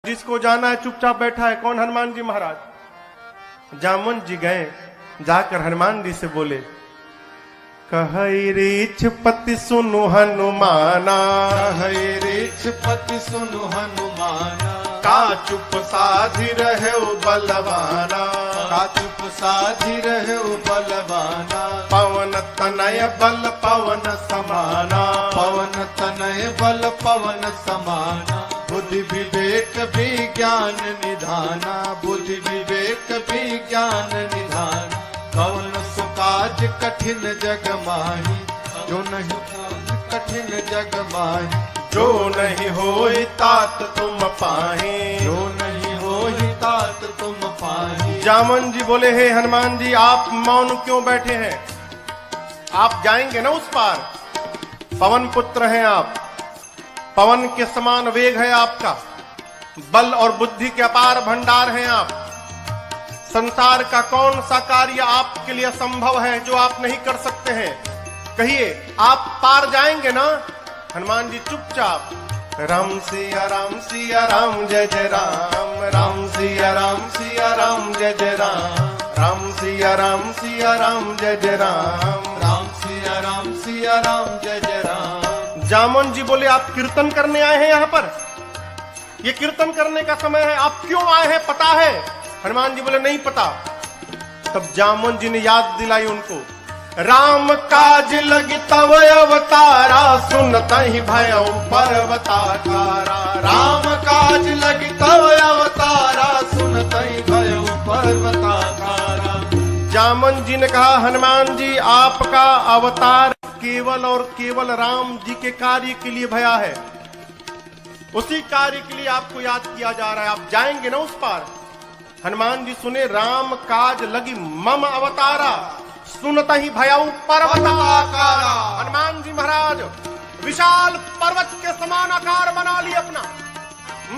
जिसको जाना है चुपचाप बैठा है। कौन? हनुमान जी महाराज। जामुन जी गए, जाकर हनुमान जी से बोले, कहई रीछ पति सुनु हनुमाना, कहई रीछ पति सुनु हनुमाना, का चुप साधि रहे बलवाना, का चुप साधि रहे बलवाना, पवन तनय बल पवन समाना, पवन तनय बल पवन समाना, बुद्धि विवेक विज्ञान निधाना, बुद्धि विवेक विज्ञान निधाना, कौन सुकाज कठिन जग माही, जो नहीं कठिन जग माही, जो नहीं होई तात तुम पाही, जो नहीं होई तात तुम पाही। जामुन जी बोले, हे हनुमान जी आप मौन क्यों बैठे हैं? आप जाएंगे ना उस पार। पवन पुत्र हैं आप, पवन के समान वेग है आपका, बल और बुद्धि के अपार भंडार हैं आप। संसार का कौन सा कार्य आपके लिए असंभव है जो आप नहीं कर सकते हैं? कहिए, आप पार जाएंगे ना? हनुमान जी चुपचाप, राम सिया राम जय जय राम, राम सिया राम जय जय राम, राम सिया राम जय जय राम, राम सिया राम जय जय राम। जामुन जी बोले, आप कीर्तन करने आए हैं यहाँ पर? ये कीर्तन करने का समय है, आप क्यों आए हैं पता है? हनुमान जी बोले, नहीं पता। तब जामुन जी ने याद दिलाई उनको, राम काज लगी तव अवतारा, सुनत ही भयउ पर्वताकारा, राम काज लगी तव अवतारा, सुनत ही भयउ पर्वताकारा। जामुन जी ने कहा, हनुमान जी आपका अवतार केवल और केवल राम जी के कार्य के लिए भया है, उसी कार्य के लिए आपको याद किया जा रहा है। आप जाएंगे ना उस पार? हनुमान जी सुने, राम काज लगी मम अवतारा, सुनत ही भयउ पर्वताकारा। हनुमान जी महाराज विशाल पर्वत के समान आकार बना लिए अपना,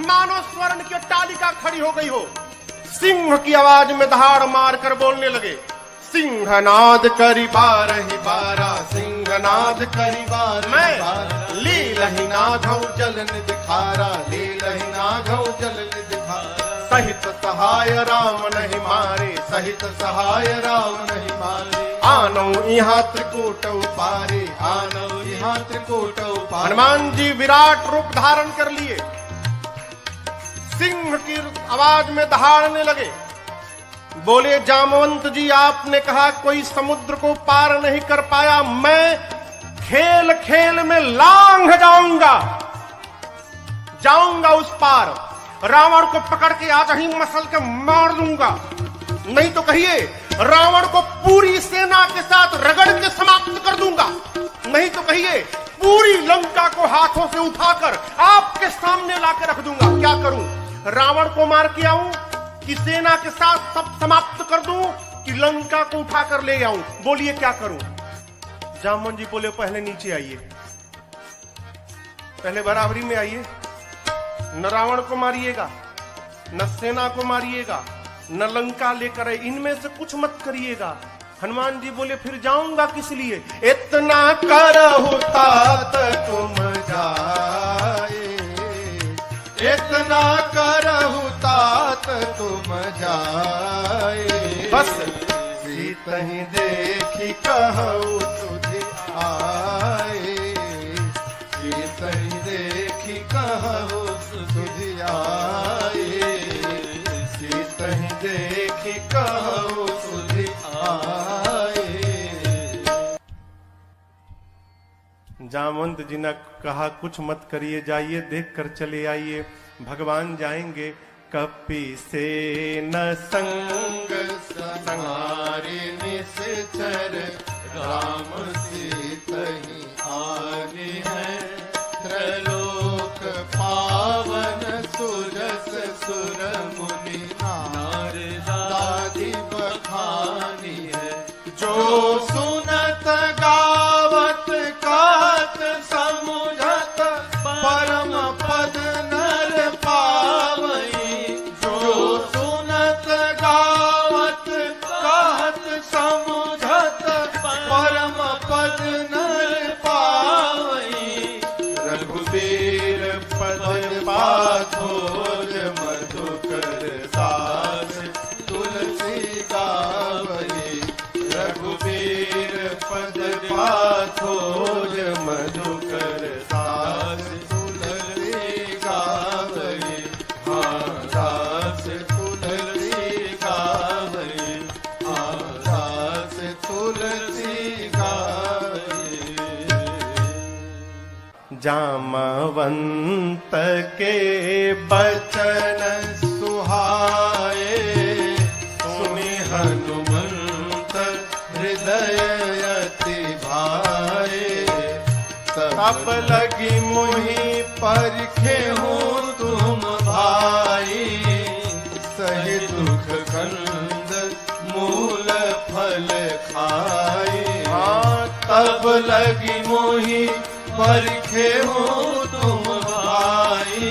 मानो स्वर्ण की टालिका खड़ी हो गई हो। सिंह की आवाज में दहाड़ मारकर बोलने लगे, सिंहनाद करी बारहि बारा, सिंहनाद करी बार मैं लीलहि नाघौ जलन दिखारा, लीलहि नाघौ जलन दिखारा। सहित सहाय राम नहीं मारे, सहित सहाय राम नहीं मारे, आनो यहाँ त्रिकूट पारे, आनौ यहाँ त्रिकूट पारे। हनुमान जी विराट रूप धारण कर लिए, सिंह की आवाज में दहाड़ने लगे। बोले, जामवंत जी आपने कहा कोई समुद्र को पार नहीं कर पाया, मैं खेल खेल में लांघ जाऊंगा उस पार, रावण को पकड़ के आज ही मसल के मार दूंगा। नहीं तो कहिए, रावण को पूरी सेना के साथ रगड़ के समाप्त कर दूंगा। नहीं तो कहिए, पूरी लंका को हाथों से उठाकर आपके सामने लाकर रख दूंगा। क्या करूं? रावण को मार के आऊं कि सेना के साथ सब समाप्त कर दूं कि लंका को उठाकर ले आऊं? बोलिए क्या करूं? जामुन जी बोले, पहले नीचे आइए, पहले बराबरी में आइए। न रावण को मारिएगा, न सेना को मारिएगा, न लंका लेकर आए, इनमें से कुछ मत करिएगा। हनुमान जी बोले, फिर जाऊंगा किस लिए? इतना करहु तात तुम जाए, इतना करहु तात तुम जाए, बस सीतहि देखी कहु तुझ आए, सीतहि देखी कहु तुझ आए, सीतहि देखी कहु तुझ आए। जामवंत जी ने कहा, कुछ मत करिए, जाइए देख कर चले आइए, भगवान जाएंगे। कपि से न संग संहारे निश्चर, राम सीतहि आगे है, त्रैलोक पावन सुरस सुर मुनि नारदादि बखानी है। जो सुनत गावत कहत समुझत, परम पद नर पावई। जो सुनत गावत कहत समुझत, परम पद नर पावई। रघुबीर पद पाथोज जामवंत के बचन सुहाए सुनि हनुमंत हृदय अति भाए तब लगी मोहि परखे हो तुम भाई सही दुख कंद मूल फल खाए तब लगी मोहि परखे हो तुम भाई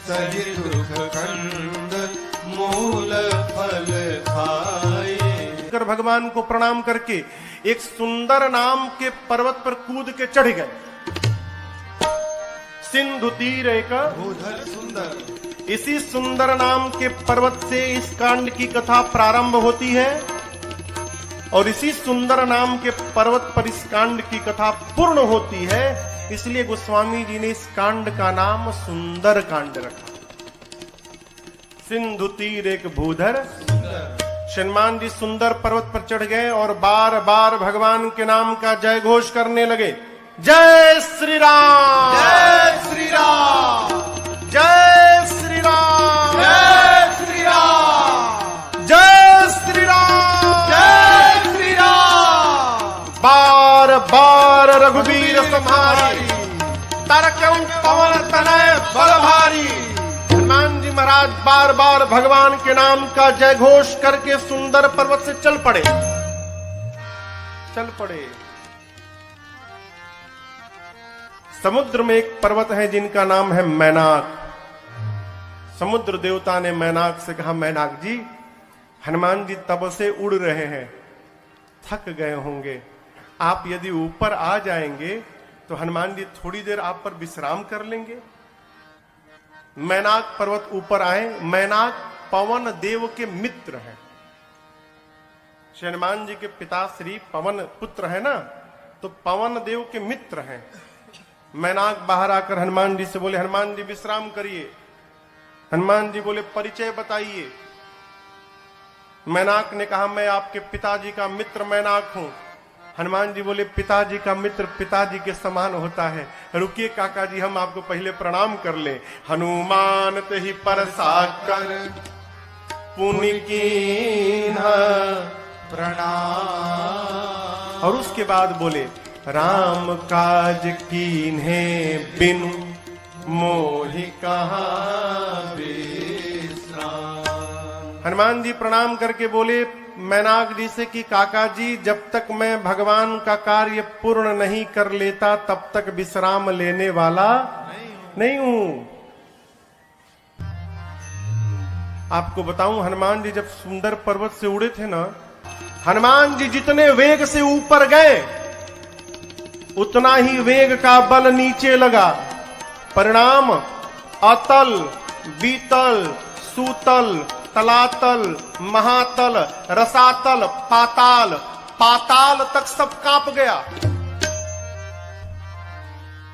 सही दुख कंद मूल फल खाए। भगवान को प्रणाम करके एक सुंदर नाम के पर्वत पर कूद के चढ़ गए। सिंधु तीर एक भूधर सुंदर, इसी सुंदर नाम के पर्वत से इस कांड की कथा प्रारंभ होती है और इसी सुंदर नाम के पर्वत पर इस कांड की कथा पूर्ण होती है। इसलिए गोस्वामी जी ने इस कांड का नाम सुंदर कांड रखा। सिंधु तीर एक भूधर, हनुमान जी सुंदर पर्वत पर चढ़ गए और बार बार भगवान के नाम का जय घोष करने लगे। जय श्री राम, जय श्री राम, जय श्री राम, जय श्री राम, जय श्री राम, जय श्री राम। बार बार रघुवीर तुम्हारी तरकऊं पवन तनय बल भारी। हनुमान जी महाराज बार बार भगवान के नाम का जय घोष करके सुंदर पर्वत से चल पड़े। समुद्र में एक पर्वत है जिनका नाम है मैनाक। समुद्र देवता ने मैनाक से कहा, मैनाक जी, हनुमान जी तब से उड़ रहे हैं, थक गए होंगे, आप यदि ऊपर आ जाएंगे तो हनुमान जी थोड़ी देर आप पर विश्राम कर लेंगे। मैनाक पर्वत ऊपर आए। मैनाक पवन देव के मित्र हैं। हनुमान जी के पिता श्री पवन पुत्र है ना, तो पवन देव के मित्र हैं। मैनाक बाहर आकर हनुमान जी से बोले, हनुमान जी विश्राम करिए। हनुमान जी बोले, परिचय बताइए। मैनाक ने कहा, मैं आपके पिताजी का मित्र मैनाक हूं। हनुमान जी बोले, पिताजी का मित्र पिताजी के समान होता है, रुकिए काका जी, हम आपको पहले प्रणाम कर लें। हनुमान ते ही परसा कर पुनि कीन्हा प्रणाम। और उसके बाद बोले, राम काज कीन्हे बिनु मोहि कहाँ विश्राम। हनुमान जी प्रणाम करके बोले मैनाक जी से कि काका जी, जब तक मैं भगवान का कार्य पूर्ण नहीं कर लेता तब तक विश्राम लेने वाला नहीं हूं। आपको बताऊं, हनुमान जी जब सुंदर पर्वत से उड़े थे ना, हनुमान जी जितने वेग से ऊपर गए उतना ही वेग का बल नीचे लगा। परिणाम अतल, बीतल, सूतल, तलातल, महातल, रसातल, पाताल, पाताल तक सब कांप गया।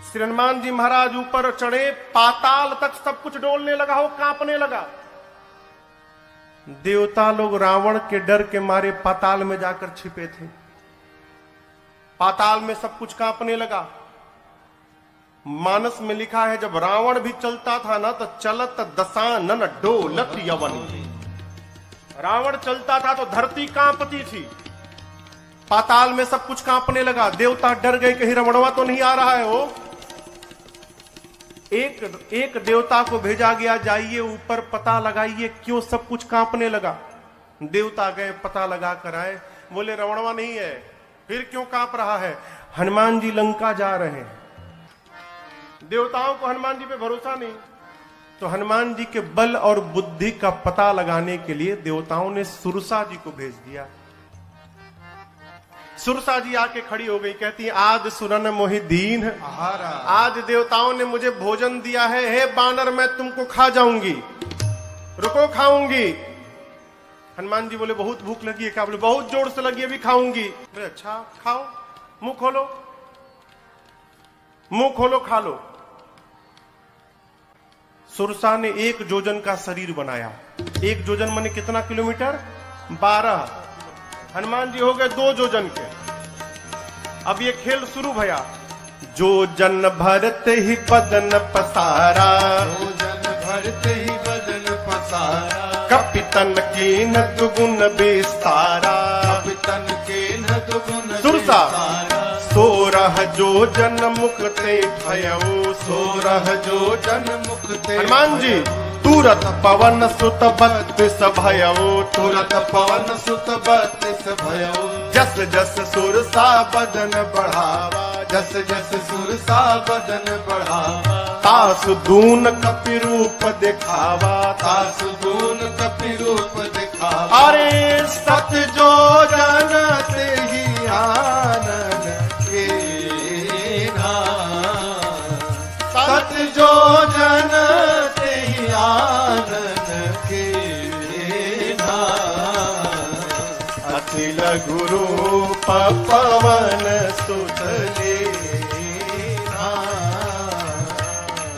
श्री हनुमान जी महाराज ऊपर चढ़े, पाताल तक सब कुछ डोलने लगा, हो कांपने लगा। देवता लोग रावण के डर के मारे पाताल में जाकर छिपे थे। पाताल में सब कुछ कांपने लगा। मानस में लिखा है, जब रावण भी चलता था ना तो चलत दशानन डोलत यवन। रावण चलता था तो धरती कांपती थी। पाताल में सब कुछ कांपने लगा। देवता डर गए, कहीं रावणवा तो नहीं आ रहा है। वो एक देवता को भेजा गया, जाइए ऊपर पता लगाइए क्यों सब कुछ कांपने लगा। देवता गए, पता लगा कर आए, बोले रावणवा नहीं है। फिर क्यों कांप रहा है? हनुमान जी लंका जा रहे हैं। देवताओं को हनुमान जी पे भरोसा नहीं, तो हनुमान जी के बल और बुद्धि का पता लगाने के लिए देवताओं ने सुरसा जी को भेज दिया। सुरसा जी आके खड़ी हो गई, कहती है, आज सुरन मोहि दीन, आज देवताओं ने मुझे भोजन दिया है, हे बानर मैं तुमको खा जाऊंगी, रुको खाऊंगी। हनुमान जी बोले, बहुत भूख लगी है क्या? बोले, बहुत जोर से लगी, अभी खाऊंगी। बोले, अच्छा खाओ, मुंह खोलो, मुंह खोलो, खा लो। सुरसा ने 1 जोजन का शरीर बनाया। 1 जोजन माने कितना किलोमीटर? 12। हनुमान जी हो गए 2 जोजन के। अब ये खेल शुरू भया। जो जन भरते ही बदन पसारा, जो जन भरते ही बदन पसारा, कपितन कीन दुगुन विस्तारा, कपितन कीन दुगुन सुरसा विस्तारा, सोरह जो जन मुक्ते भयऊ, सोरह जो जन मुक्ते हनुमान जी तुरत पवन सुत बत्तीस भयऊ, तुरत पवन सुत बत्तीस भयो, जस जस सुरसा बदन बढ़ावा, जस जस सुरसा बदन बढ़ावा, तासु दून कपि रूप दिखावा, तासु दून कपि रूप दिखावा, अरे सत जो जन से ही आनन के सत जो जन से ही आनन के अति लघु रूप पवन सुत लीना,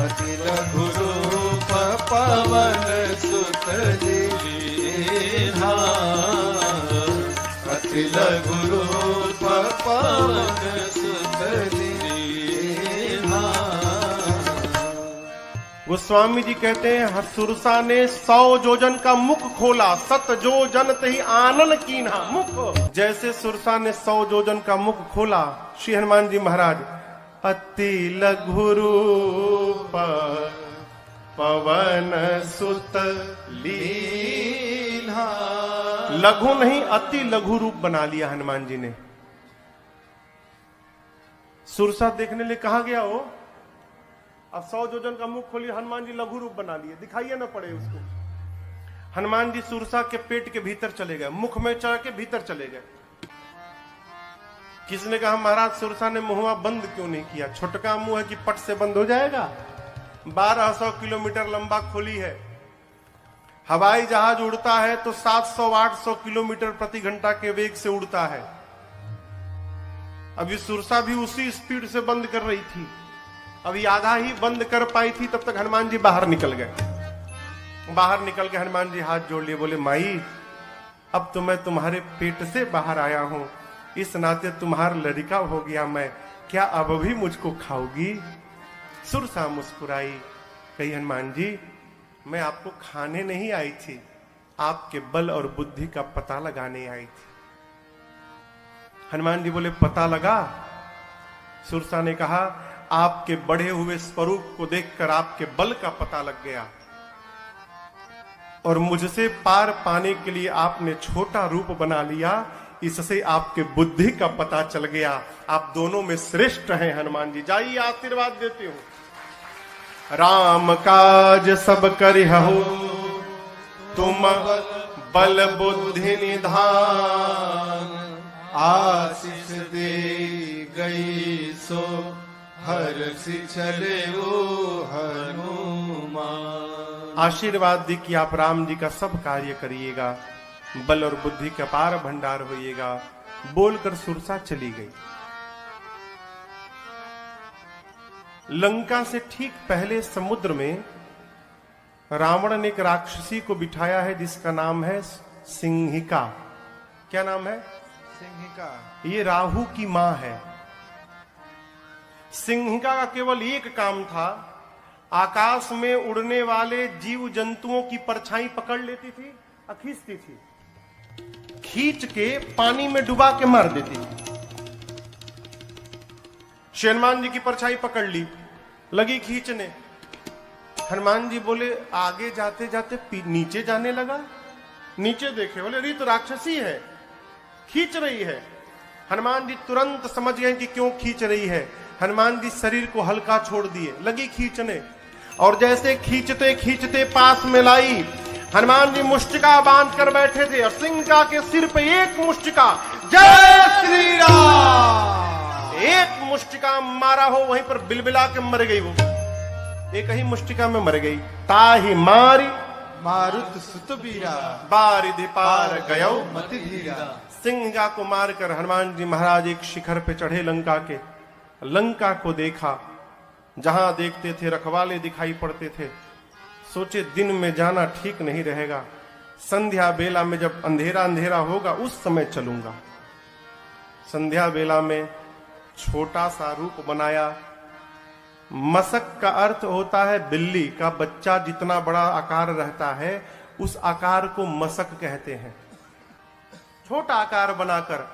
अति लघु रूप पवन सुत लीना, अति लघु रूप पवन सुत लीना। गोस्वामी जी कहते हैं सुरसा ने 100 जोजन का मुख खोला, सत जो जन तही आनन कीन्हा मुख। जैसे सुरसा ने 100 जोजन का मुख खोला, श्री हनुमान जी महाराज अति लघु रूप पवन सुत लीन्हा, लघु नहीं अति लघु रूप बना लिया हनुमान जी ने। सुरसा देखने लिए कहा गया हो, अब 100 जोजन का मुख खोलिए, हनुमान जी लघु रूप बना लिए, दिखाइए ना पड़े उसको। हनुमान जी सुरसा के पेट के भीतर चले गए, मुख में चढ़ के भीतर चले गए। किसने कहा महाराज सुरसा ने मुंहवा बंद क्यों नहीं किया, छोटका मुंह है कि पट से बंद हो जाएगा। 1200 किलोमीटर लंबा खोली है, हवाई जहाज उड़ता है तो 700-800 किलोमीटर प्रति घंटा के वेग से उड़ता है। अभी सुरसा भी उसी स्पीड से बंद कर रही थी, अभी आधा ही बंद कर पाई थी, तब तक हनुमान जी बाहर निकल गए। बाहर निकल के हनुमान जी हाथ जोड़ लिए, बोले माई अब तो मैं तुम्हारे पेट से बाहर आया हूं, इस नाते तुम्हारा लड़का हो गया मैं, क्या अब भी मुझको खाओगी। सुरसा मुस्कुराई, कही हनुमान जी मैं आपको खाने नहीं आई थी, आपके बल और बुद्धि का पता लगाने आई थी। हनुमान जी बोले पता लगा। सुरसा ने कहा आपके बढ़े हुए स्वरूप को देखकर आपके बल का पता लग गया, और मुझसे पार पाने के लिए आपने छोटा रूप बना लिया, इससे आपके बुद्धि का पता चल गया। आप दोनों में श्रेष्ठ हैं हनुमान जी, जाइए आशीर्वाद देते हो। राम काज सब करिहु तुम बल बुद्धि निधान, आशीष दे गई सो हर्षि चले वो हनुमान। आशीर्वाद दी कि आप राम जी का सब कार्य करिएगा, बल और बुद्धि का पार भंडार होइएगा। बोलकर सुरसा चली गई। लंका से ठीक पहले समुद्र में रावण ने एक राक्षसी को बिठाया है जिसका नाम है सिंहिका। क्या नाम है? सिंहिका। ये राहु की मां है। सिंहिका का केवल एक काम था, आकाश में उड़ने वाले जीव जंतुओं की परछाई पकड़ लेती थी और खींचती थी, खींच के पानी में डुबा के मार देती थी। हनुमान जी की परछाई पकड़ ली, लगी खींचने। हनुमान जी बोले आगे जाते जाते नीचे जाने लगा। नीचे देखे, बोले अरे तो राक्षसी है, खींच रही है। हनुमान जी तुरंत समझ गए कि क्यों खींच रही है। हनुमान जी शरीर को हल्का छोड़ दिए, लगी खींचने, और जैसे खींचते खींचते पास में लाई। हनुमान जी मुष्टिका बांध कर बैठे थे और सिंहिका के सिर पे एक मुष्टिका, जय श्री राम, एक मुष्टिका मारा हो, वहीं पर बिलबिला के मर गई। वो एक ही मुष्टिका में मर गई। ताही मारी मारुत सुत बीरा, बारिधि पार गयो मति धीरा। सिंहिका को मारकर हनुमान जी महाराज एक शिखर पे चढ़े लंका के। लंका को देखा, जहां देखते थे रखवाले दिखाई पड़ते थे। सोचे दिन में जाना ठीक नहीं रहेगा, संध्या बेला में जब अंधेरा अंधेरा होगा उस समय चलूंगा। संध्या बेला में छोटा सा रूप बनाया। मसक का अर्थ होता है बिल्ली का बच्चा जितना बड़ा आकार रहता है उस आकार को मसक कहते हैं। छोटा आकार बनाकर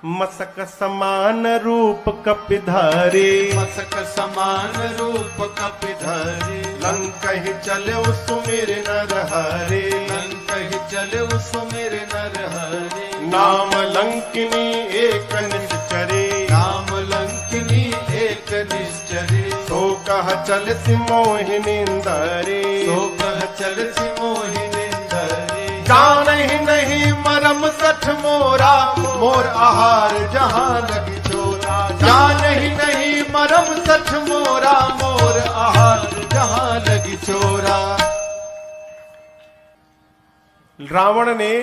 मसक समान रूप कपिधारी, मसक समान रूप कपिधारी, लंक ही चले सुमिर नर हरे, लंक ही चले सुमिर नर हरे, नाम लंकिनी एक निश्चरे, नाम लंकिनी एक निश्चरे, तो कह चल मोहिनींदरे, तो कह चल मोहिनींदरे, जान ही नहीं मरम सठ मोरा, मोर आहार जहां लगी चोरा, जान ही नहीं मरम सठ मोरा, मोर आहार जहां लगी चोरा। रावण ने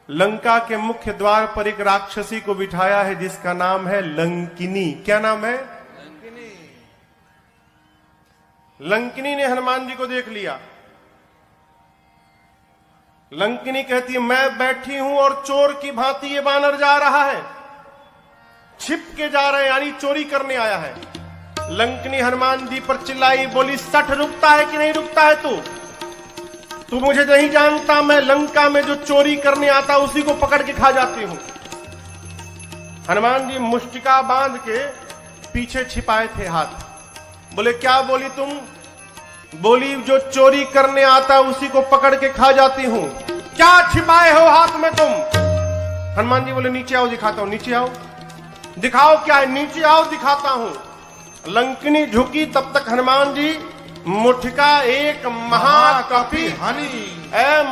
लंका के मुख्य द्वार पर एक राक्षसी को बिठाया है जिसका नाम है लंकिनी। क्या नाम है? लंकिनी ने हनुमान जी को देख लिया। लंकिनी कहती है मैं बैठी हूं और चोर की भांति ये बानर जा रहा है, छिप के जा रहे हैं, यानी चोरी करने आया है। लंकिनी हनुमान जी पर चिल्लाई, बोली सठ रुकता है कि नहीं रुकता है तू मुझे नहीं जानता, मैं लंका में जो चोरी करने आता उसी को पकड़ के खा जाती हूं। हनुमान जी मुष्टिका बांध के पीछे छिपाए थे हाथ। बोले क्या बोली तुम? बोली जो चोरी करने आता उसी को पकड़ के खा जाती हूं। क्या छिपाए हो हाथ में तुम? हनुमान जी बोले नीचे आओ दिखाता हूं। नीचे आओ, दिखाओ क्या है? नीचे आओ दिखाता हूं। लंकिनी झुकी, तब तक हनुमान जी मुठिका एक महाकपि हनी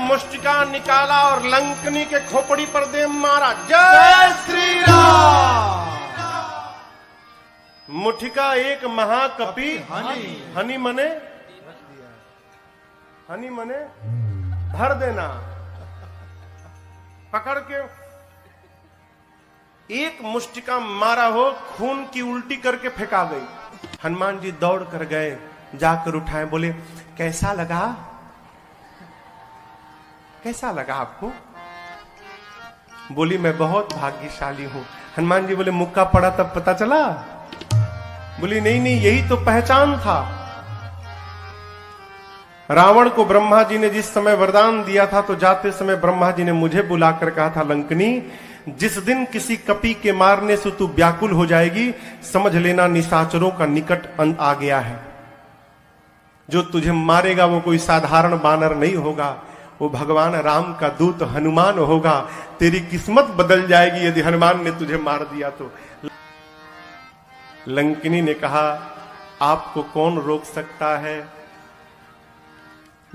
मुष्टिका निकाला और लंकिनी के खोपड़ी पर दे मारा। जय श्री राम। मुठिका एक महाकपि हनी मने हनी मने भर देना। पकड़ के एक मुष्टिका मारा हो, खून की उल्टी करके फेंका गई। हनुमान जी दौड़ कर गए, जाकर उठाए, बोले कैसा लगा? कैसा लगा आपको? बोली मैं बहुत भाग्यशाली हूं। हनुमान जी बोले मुक्का पड़ा तब पता चला? बोली नहीं नहीं, यही तो पहचान था। रावण को ब्रह्मा जी ने जिस समय वरदान दिया था तो जाते समय ब्रह्मा जी ने मुझे बुलाकर कहा था, लंकिनी जिस दिन किसी कपि के मारने से तू व्याकुल हो जाएगी, समझ लेना निशाचरों का निकट अंत आ गया है। जो तुझे मारेगा वो कोई साधारण बानर नहीं होगा, वो भगवान राम का दूत हनुमान होगा। तेरी किस्मत बदल जाएगी यदि हनुमान ने तुझे मार दिया तो। लंकिनी ने कहा आपको कौन रोक सकता है,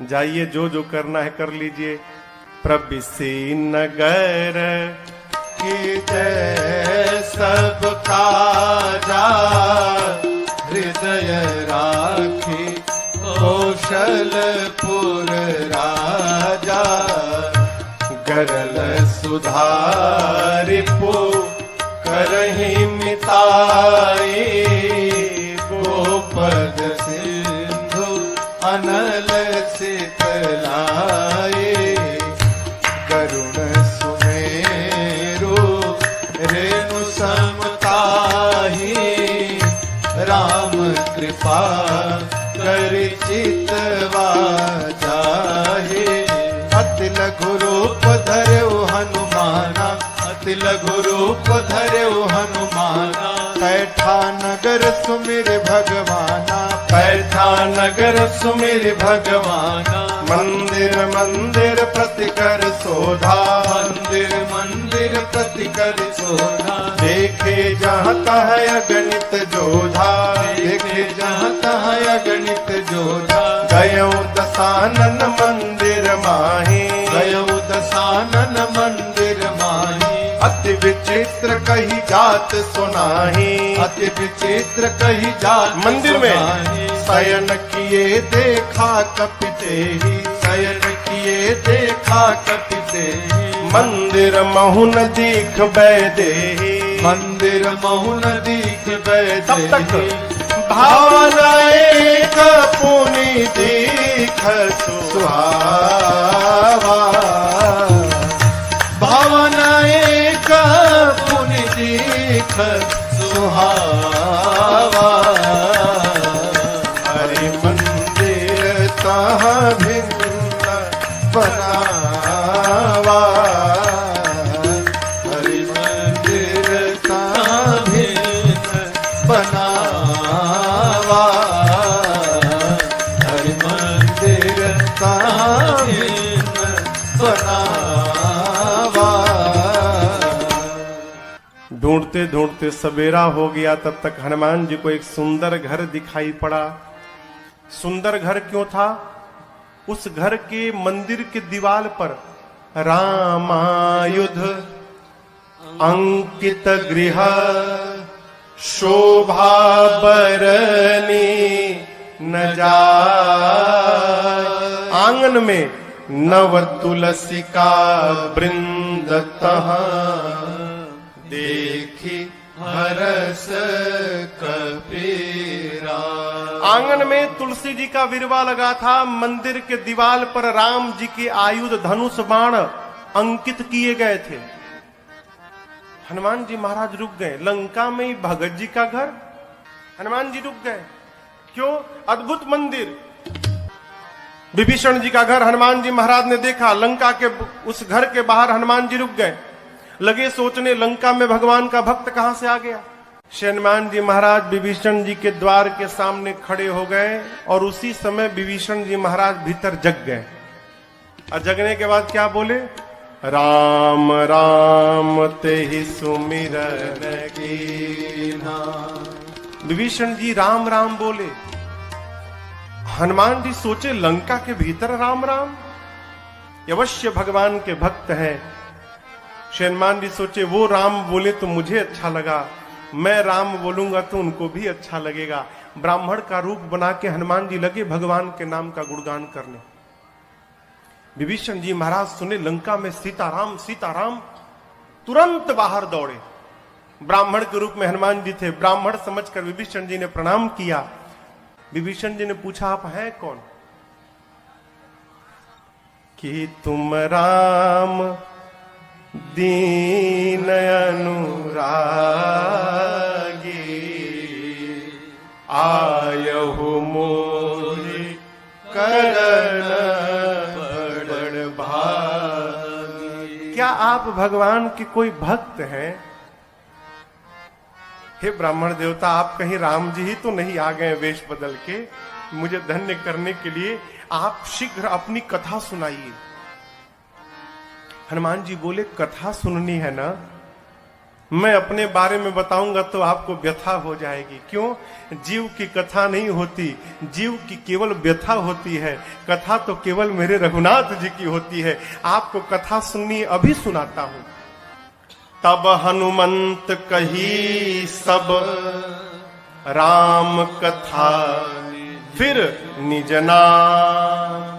जाइए जो जो करना है कर लीजिए। प्रबिसी नगर की जय सब काजा, हृदय राखी कौशलपुर राजा, गरल सुधारिपु करहि मिताई, गोपद सिंधु अनल शीतलाए, करुण सुमेरु रेणु समताही, राम कृपा कर चितवा जाहे, अति लघु रूप धर्यो हनुमाना, अति लघु रूप धर्यो हनुमाना, पैठा नगर सुमिर भगवाना, पैठा नगर सुमिर भगवाना, मंदिर मंदिर प्रतिकर शोधा, मंदिर मंदिर प्रतिकर शोधा, देखे जहाँ तह अगणित जोधा, देखे जहाँ तह अगणित जोधा, गयो दशानन मंदिर माही, गयो दशानन मंदिर माही, अति विचित्र कही जात सुनाही, अति विचित्र कही जात मंदिर में शयन किए देखा कपितेहि, शयन किए देखा कपितेहि, मंदिर महुन दीख बैदेहि, मंदिर महुन दीख बैदेहि, तब तक भावना एक पुनि दीख सुहावा, भावना एक पुनि दीख सुहावा। बनावा, हरि मंदिर ता भिन्न बनावा, हरि मंदिर ता भिन्न बनावा। ढूंढते ढूंढते सवेरा हो गया, तब तक हनुमान जी को एक सुंदर घर दिखाई पड़ा। सुंदर घर क्यों था? उस घर के मंदिर के दीवार पर रामायुध अंकित गृह शोभा बरनी न जाय। आंगन में नव तुलसी का वृंद तहाँ, देखी हरस कपीरा। आंगन में तुलसी जी का विरवा लगा था। मंदिर के दीवार पर राम जी के आयुध धनुष बाण अंकित किए गए थे। हनुमान जी महाराज रुक गए। लंका में ही भगत जी का घर, हनुमान जी रुक गए। क्यों? अद्भुत मंदिर। विभीषण जी का घर हनुमान जी महाराज ने देखा। लंका के उस घर के बाहर हनुमान जी रुक गए। लगे सोचने, लंका में भगवान का भक्त कहां से आ गया। हनुमान जी महाराज विभीषण जी के द्वार के सामने खड़े हो गए और उसी समय विभीषण जी महाराज भीतर जग गए। और जगने के बाद क्या बोले? राम राम तेहि सुमिरन कीन्हा। विभीषण जी राम राम बोले। हनुमान जी सोचे, लंका के भीतर राम राम, अवश्य भगवान के भक्त हैं। हनुमान जी सोचे, वो राम बोले तो मुझे अच्छा लगा, मैं राम बोलूंगा तो उनको भी अच्छा लगेगा। ब्राह्मण का रूप बना के हनुमान जी लगे भगवान के नाम का गुणगान करने। विभीषण जी महाराज सुने लंका में सीताराम सीताराम, तुरंत बाहर दौड़े। ब्राह्मण के रूप में हनुमान जी थे। ब्राह्मण समझकर विभीषण जी ने प्रणाम किया। विभीषण जी ने पूछा, आप हैं कौन? कि तुम राम दीन अनुरागी, आयहु मोहि करन बड़ भागी। क्या आप भगवान के कोई भक्त हैं? हे ब्राह्मण देवता, आप कहीं राम जी ही तो नहीं आ गए वेश बदल के मुझे धन्य करने के लिए? आप शीघ्र अपनी कथा सुनाइए। हनुमान जी बोले, कथा सुननी है ना? मैं अपने बारे में बताऊंगा तो आपको व्यथा हो जाएगी। क्यों? जीव की कथा नहीं होती, जीव की केवल व्यथा होती है। कथा तो केवल मेरे रघुनाथ जी की होती है। आपको कथा सुननी, अभी सुनाता हूं। तब हनुमंत कही सब राम कथा, फिर निज नाम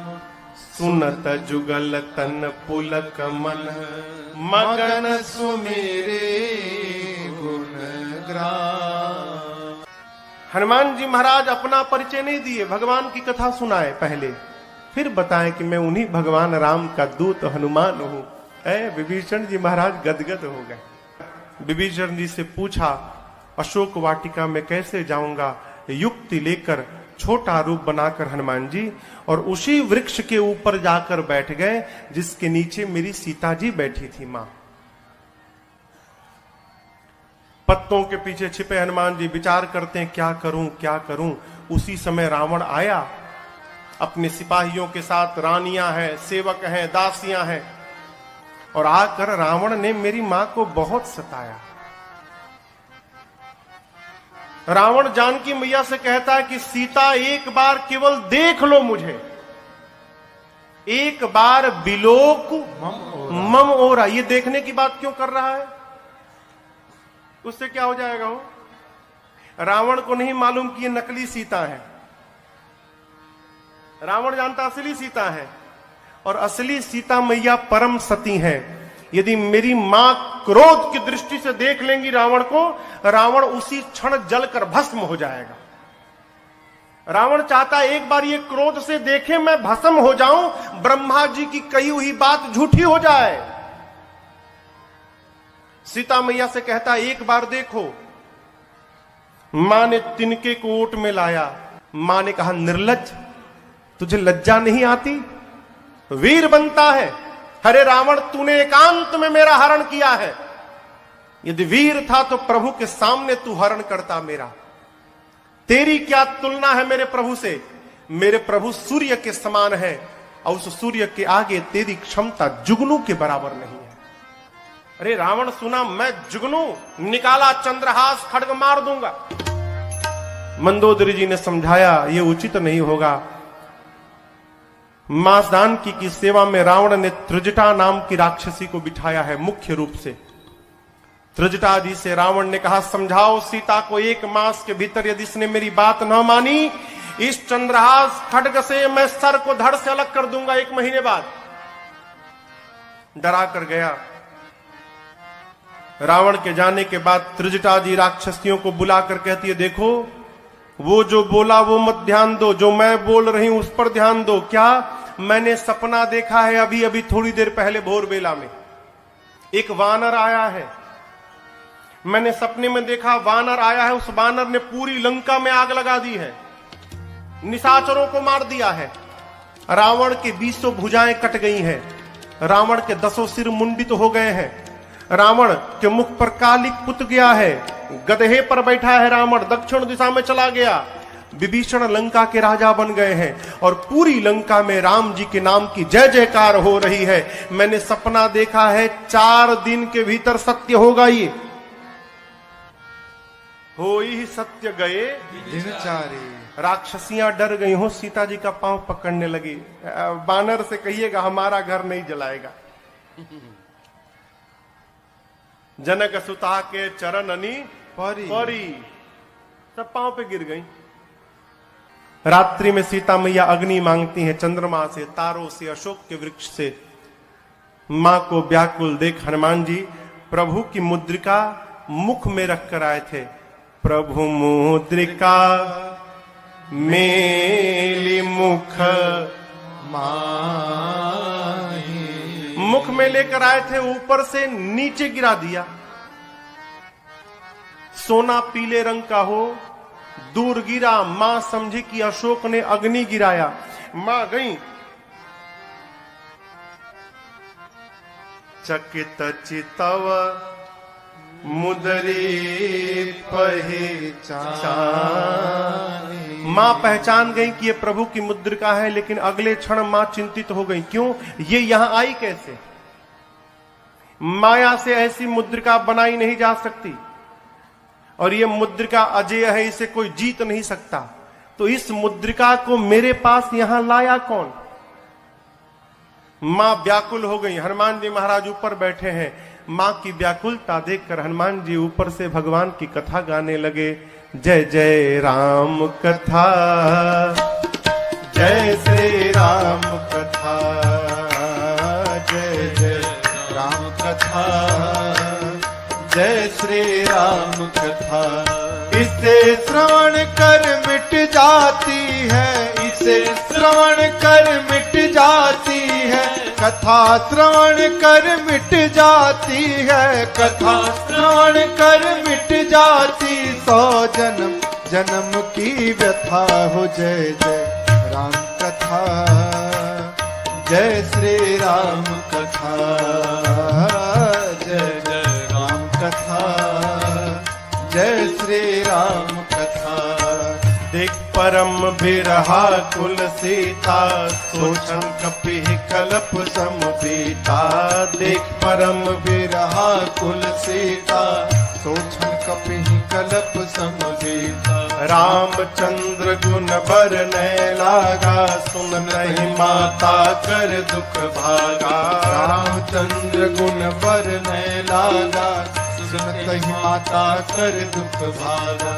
सुनत जुगल तन पुलक मन, मगन सुमेरे गुण ग्राम। हनुमान जी महाराज अपना परिचय नहीं दिए, भगवान की कथा सुनाए पहले, फिर बताएं कि मैं उन्हीं भगवान राम का दूत हनुमान हूं। विभीषण जी महाराज गदगद हो गए। विभीषण जी से पूछा, अशोक वाटिका में कैसे जाऊंगा? युक्ति लेकर छोटा रूप बनाकर हनुमान जी और उसी वृक्ष के ऊपर जाकर बैठ गए जिसके नीचे मेरी सीता जी बैठी थी मां। पत्तों के पीछे छिपे हनुमान जी विचार करते हैं, क्या करूं क्या करूं। उसी समय रावण आया अपने सिपाहियों के साथ। रानियां हैं, सेवक हैं, दासियां हैं, और आकर रावण ने मेरी मां को बहुत सताया। रावण जानकी मैया से कहता है कि सीता एक बार केवल देख लो मुझे, एक बार बिलोक मम ओरा। ये देखने की बात क्यों कर रहा है? उससे क्या हो जाएगा? वो रावण को नहीं मालूम कि ये नकली सीता है। रावण जानता असली सीता है, और असली सीता मैया परम सती है। यदि मेरी मां क्रोध की दृष्टि से देख लेंगी रावण को, रावण उसी क्षण जलकर भस्म हो जाएगा। रावण चाहता है एक बार ये क्रोध से देखे, मैं भस्म हो जाऊं, ब्रह्मा जी की कही हुई बात झूठी हो जाए। सीता मैया से कहता है एक बार देखो। मां ने तिनके को ओट में लाया। मां ने कहा, निर्लज्ज, तुझे लज्जा नहीं आती? वीर बनता है। अरे रावण, तूने एकांत में मेरा हरण किया है। यदि वीर था तो प्रभु के सामने तू हरण करता मेरा। तेरी क्या तुलना है मेरे प्रभु से? मेरे प्रभु सूर्य के समान है और उस सूर्य के आगे तेरी क्षमता जुगनू के बराबर नहीं है। अरे रावण सुना, मैं जुगनू, निकाला चंद्रहास, खड्ग मार दूंगा। मंदोदरी जी ने समझाया, यह उचित नहीं होगा। मासदान की सेवा में रावण ने त्रिजटा नाम की राक्षसी को बिठाया है मुख्य रूप से। त्रिजटा जी से रावण ने कहा, समझाओ सीता को, 1 मास के भीतर यदि इसने मेरी बात न मानी, इस चंद्रहास खड्ग से मैं सर को धड़ से अलग कर दूंगा 1 महीने बाद। डरा कर गया। रावण के जाने के बाद त्रिजटा जी राक्षसियों को बुलाकर कहती है, देखो वो जो बोला वो मत ध्यान दो, जो मैं बोल रही हूं उस पर ध्यान दो। क्या? मैंने सपना देखा है अभी अभी थोड़ी देर पहले भोर बेला में। एक वानर आया है, मैंने सपने में देखा वानर आया है। उस वानर ने पूरी लंका में आग लगा दी है, निशाचरों को मार दिया है। रावण की 20 भुजाएं कट गई हैं, रावण के 10 सिर मुंडित हो गए हैं, रावण के मुख पर कालिक पुत गया है, गधे पर बैठा है रावण, दक्षिण दिशा में चला गया। विभीषण लंका के राजा बन गए हैं और पूरी लंका में राम जी के नाम की जय जयकार हो रही है। मैंने सपना देखा है, 4 दिन के भीतर सत्य होगा। ये हो ही सत्य गए दिनचारे। राक्षसियां डर गई हो, सीता जी का पांव पकड़ने लगी। बानर से कहिएगा हमारा घर नहीं जलाएगा। जनक सुता के चरण अनी परी, सब पांव पे गिर गई। रात्रि में सीता मैया अग्नि मांगती हैं, चंद्रमा से, तारों से, अशोक के वृक्ष से। मां को व्याकुल देख हनुमान जी प्रभु की मुद्रिका मुख में रखकर आए थे। प्रभु मुद्रिका मेली मुख माही, मुख में लेकर आए थे, ऊपर से नीचे गिरा दिया। सोना पीले रंग का हो, दूर गिरा। मां समझी कि अशोक ने अग्नि गिराया। मां गई, चकित चितव मुदरी पहचान। मां पहचान गई कि ये प्रभु की मुद्रिका है, लेकिन अगले क्षण मां चिंतित हो गई, क्यों? ये यहां आई कैसे? माया से ऐसी मुद्रिका बनाई नहीं जा सकती और ये मुद्रिका अजय है, इसे कोई जीत नहीं सकता। तो इस मुद्रिका को मेरे पास यहां लाया कौन? मां व्याकुल हो गई। हनुमान जी महाराज ऊपर बैठे हैं। मां की व्याकुलता देखकर हनुमान जी ऊपर से भगवान की कथा गाने लगे। जय जय राम कथा, जय श्री राम कथा, जय जय राम कथा, जय श्री राम कथा। इसे श्रवण कर मिट जाती है, इसे श्रवण कर मिट जाती है, कथा श्रवण कर मिट जाती है, कथा श्रवण कर मिट जाती। 100 जन्म जन्म की व्यथा हो। जय जय राम कथा, जय श्री राम कथा, जय जय राम कथा, जय श्री राम कथा। देख परम बिरहा कुल सीता, सोचन कपि कलप समपीता। देख परम बिरहा कुल सीता, सोचन कपि कलप समपीता। रामचंद्र गुण बरनै लागा, सुन नहीं माता कर दुख भागा। रामचंद्र गुण बरनै लागा, सुनत ही माता कर दुख भागा।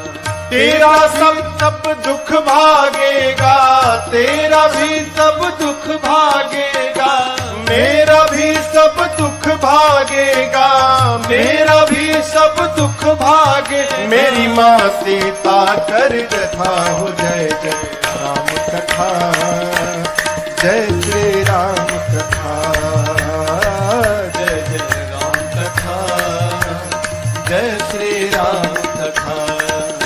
तेरा सब दुख भागेगा, तेरा भी सब दुख भागेगा, मेरा भी सब दुख भागेगा, मेरा भी सब दुख भागे। मेरी माँ सीता कर कथा हो। जय जय राम कथा, जय श्री राम कथा, जय जय राम कथा, जय श्री राम कथा।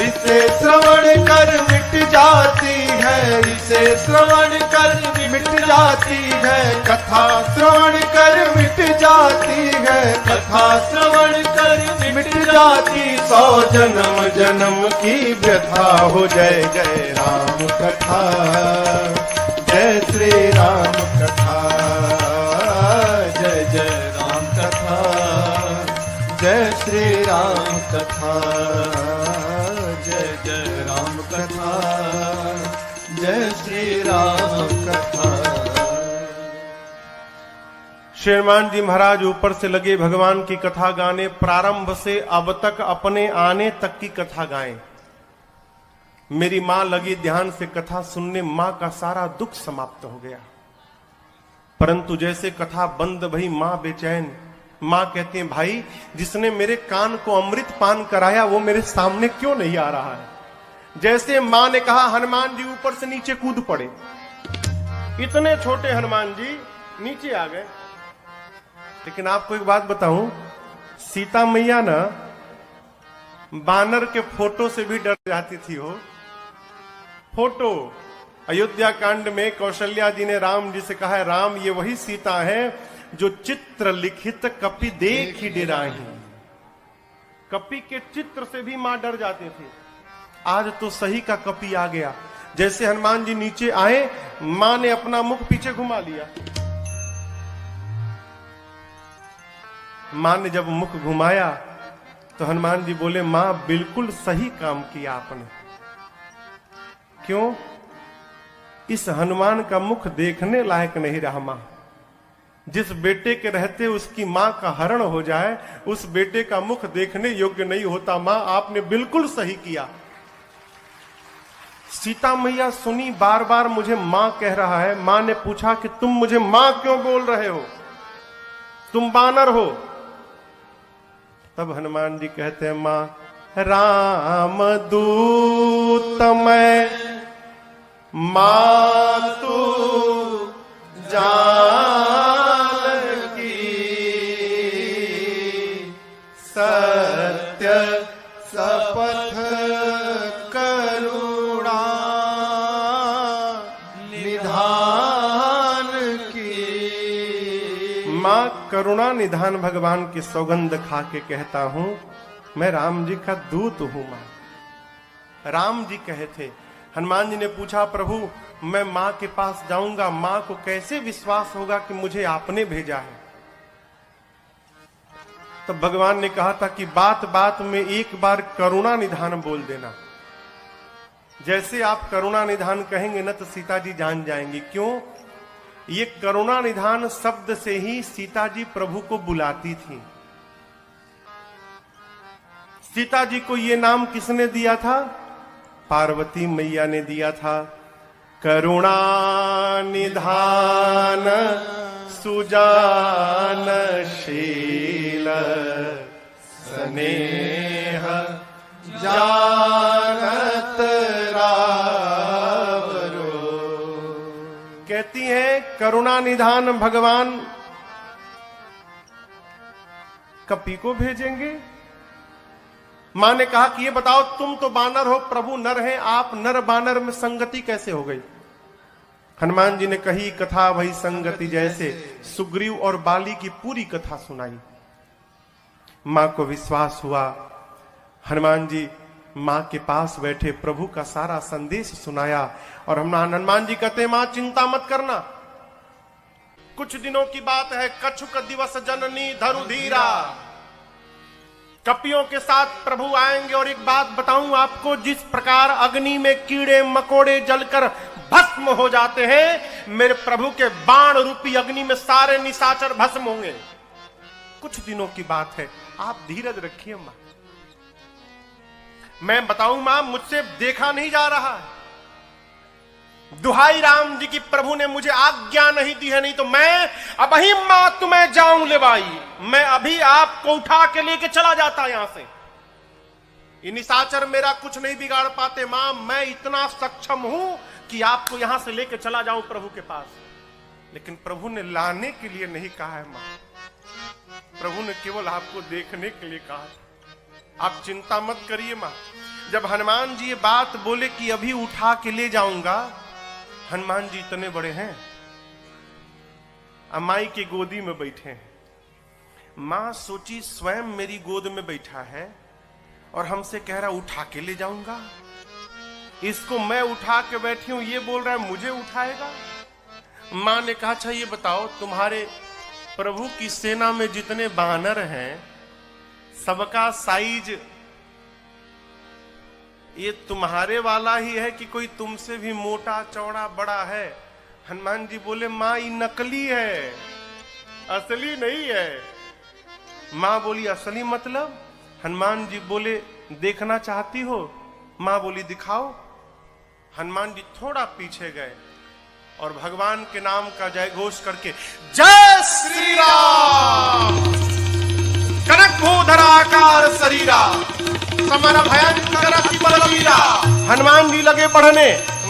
इसे श्रवण कर मिट जाती है, इसे श्रवण कर मिट जाती है, कथा श्रवण कर मिट जाती है, कथा श्रवण कर मिट जाती। 100 जन्म जन्म की व्यथा हो। जय जय राम कथा, जय श्री राम कथा, जय जय राम कथा, जय श्री राम कथा, जय जय राम कथा, जय श्री राम कथा। श्रीमान जी महाराज ऊपर से लगे भगवान की कथा गाने, प्रारंभ से अब तक अपने आने तक की कथा गाएं। मेरी मां लगी ध्यान से कथा सुनने, मां का सारा दुख समाप्त हो गया। परंतु जैसे कथा बंद भई मां बेचैन। मां कहती है, भाई जिसने मेरे कान को अमृत पान कराया वो मेरे सामने क्यों नहीं आ रहा है। जैसे मां ने कहा, हनुमान जी ऊपर से नीचे कूद पड़े। इतने छोटे हनुमान जी नीचे आ गए। लेकिन आपको एक बात बताऊं, सीता मैया ना बानर के फोटो से भी डर जाती थी। हो फोटो अयोध्या कांड में कौशल्या जी ने राम जी से कहा है, राम ये वही सीता है जो चित्र लिखित कपि देख ही डेराही। कपि के चित्र से भी मां डर जाती थी। आज तो सही का कपि आ गया। जैसे हनुमान जी नीचे आए, मां ने अपना मुख पीछे घुमा लिया। मां ने जब मुख घुमाया तो हनुमान जी बोले, मां बिल्कुल सही काम किया आपने। क्यों? इस हनुमान का मुख देखने लायक नहीं रहा। मां जिस बेटे के रहते उसकी मां का हरण हो जाए, उस बेटे का मुख देखने योग्य नहीं होता। मां आपने बिल्कुल सही किया। सीता मैया सुनी, बार बार मुझे मां कह रहा है। मां ने पूछा कि तुम मुझे मां क्यों बोल रहे हो, तुम बानर हो। तब हनुमान जी कहते हैं, मां राम दूत मैं मातु जानकी, सत्य शपथ करुणा निधान की। मां करुणा निधान भगवान की सौगंध खा के कहता हूं, मैं राम जी का दूत हूं। मां राम जी कहे थे। हनुमान जी ने पूछा, प्रभु मैं मां के पास जाऊंगा, मां को कैसे विश्वास होगा कि मुझे आपने भेजा है। तब भगवान ने कहा था कि बात बात में एक बार करुणा निधान बोल देना। जैसे आप करुणा निधान कहेंगे ना तो सीता जी जान जाएंगी। क्यों? ये करुणा निधान शब्द से ही सीता जी प्रभु को बुलाती थी। सीता जी को ये नाम किसने दिया था? पार्वती मैया ने दिया था। करुणा निधान सुजानशील स्नेह जानत रावरो। कहती हैं करुणा निधान भगवान कपि को भेजेंगे। मां ने कहा कि ये बताओ, तुम तो बानर हो, प्रभु नर हैं, आप नर बानर में संगति कैसे हो गई? हनुमान जी ने कही कथा वही संगति जैसे, सुग्रीव और बाली की पूरी कथा सुनाई। मां को विश्वास हुआ। हनुमान जी मां के पास बैठे प्रभु का सारा संदेश सुनाया। और हनुमान जी कहते, मां चिंता मत करना, कुछ दिनों की बात है। कछुक दिवस जननी धरु धीरा, कपियों के साथ प्रभु आएंगे। और एक बात बताऊं आपको, जिस प्रकार अग्नि में कीड़े मकोड़े जलकर भस्म हो जाते हैं, मेरे प्रभु के बाण रूपी अग्नि में सारे निशाचर भस्म होंगे। कुछ दिनों की बात है, आप धीरज रखिए मां। मैं बताऊं मां, मुझसे देखा नहीं जा रहा है। दुहाई राम जी की, प्रभु ने मुझे आज्ञा नहीं दी है, नहीं तो मैं अब ही मां तुम्हें जाऊं ले भाई, मैं अभी आपको उठा के लेके चला जाता यहां से। ये निशाचर मेरा कुछ नहीं बिगाड़ पाते मां, मैं इतना सक्षम हूं कि आपको यहां से लेके चला जाऊं प्रभु के पास। लेकिन प्रभु ने लाने के लिए नहीं कहा है मां, प्रभु ने केवल आपको देखने के लिए कहा। आप चिंता मत करिए मां। जब हनुमान जी ये बात बोले कि अभी उठा के ले जाऊंगा, हनुमान जी इतने बड़े हैं, माई की गोदी में बैठे हैं। मां सोची स्वयं मेरी गोद में बैठा है और हमसे कह रहा उठा के ले जाऊंगा, इसको मैं उठा के बैठी हूं, ये बोल रहा है मुझे उठाएगा। मां ने कहा अच्छा ये बताओ, तुम्हारे प्रभु की सेना में जितने बानर हैं सबका साइज ये तुम्हारे वाला ही है कि कोई तुमसे भी मोटा चौड़ा बड़ा है? हनुमान जी बोले मां ये नकली है, असली नहीं है। मां बोली असली मतलब? हनुमान जी बोले देखना चाहती हो? मां बोली दिखाओ। हनुमान जी थोड़ा पीछे गए और भगवान के नाम का जय घोष करके जय श्री राम, कनक भूधराकार शरीरा, समर भयंकर अति बलवीरा। हनुमान जी लगे बढ़ने,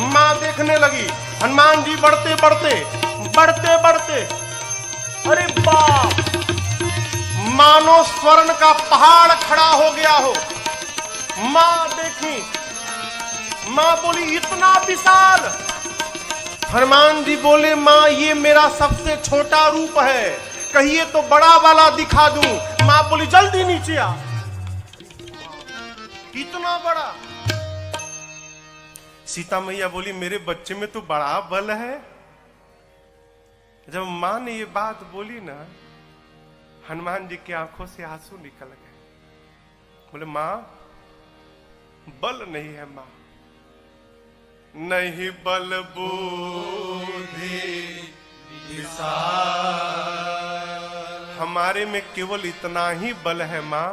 मां देखने लगी। हनुमान जी बढ़ते बढ़ते बढ़ते बढ़ते, अरे बाप, मानो स्वर्ण का पहाड़ खड़ा हो गया हो। मां देखी, मां बोली इतना विशाल। हनुमान जी बोले मां ये मेरा सबसे छोटा रूप है, कहिए तो बड़ा वाला दिखा दूं। मां बोली जल्दी नीचे आ। इतना बड़ा। सीता मैया बोली मेरे बच्चे में तो बड़ा बल है। जब मां ने ये बात बोली ना, हनुमान जी की आंखों से आंसू निकल गए। बोले मां बल नहीं है, मां नहीं बल बुद्धि हमारे में केवल इतना ही बल है मां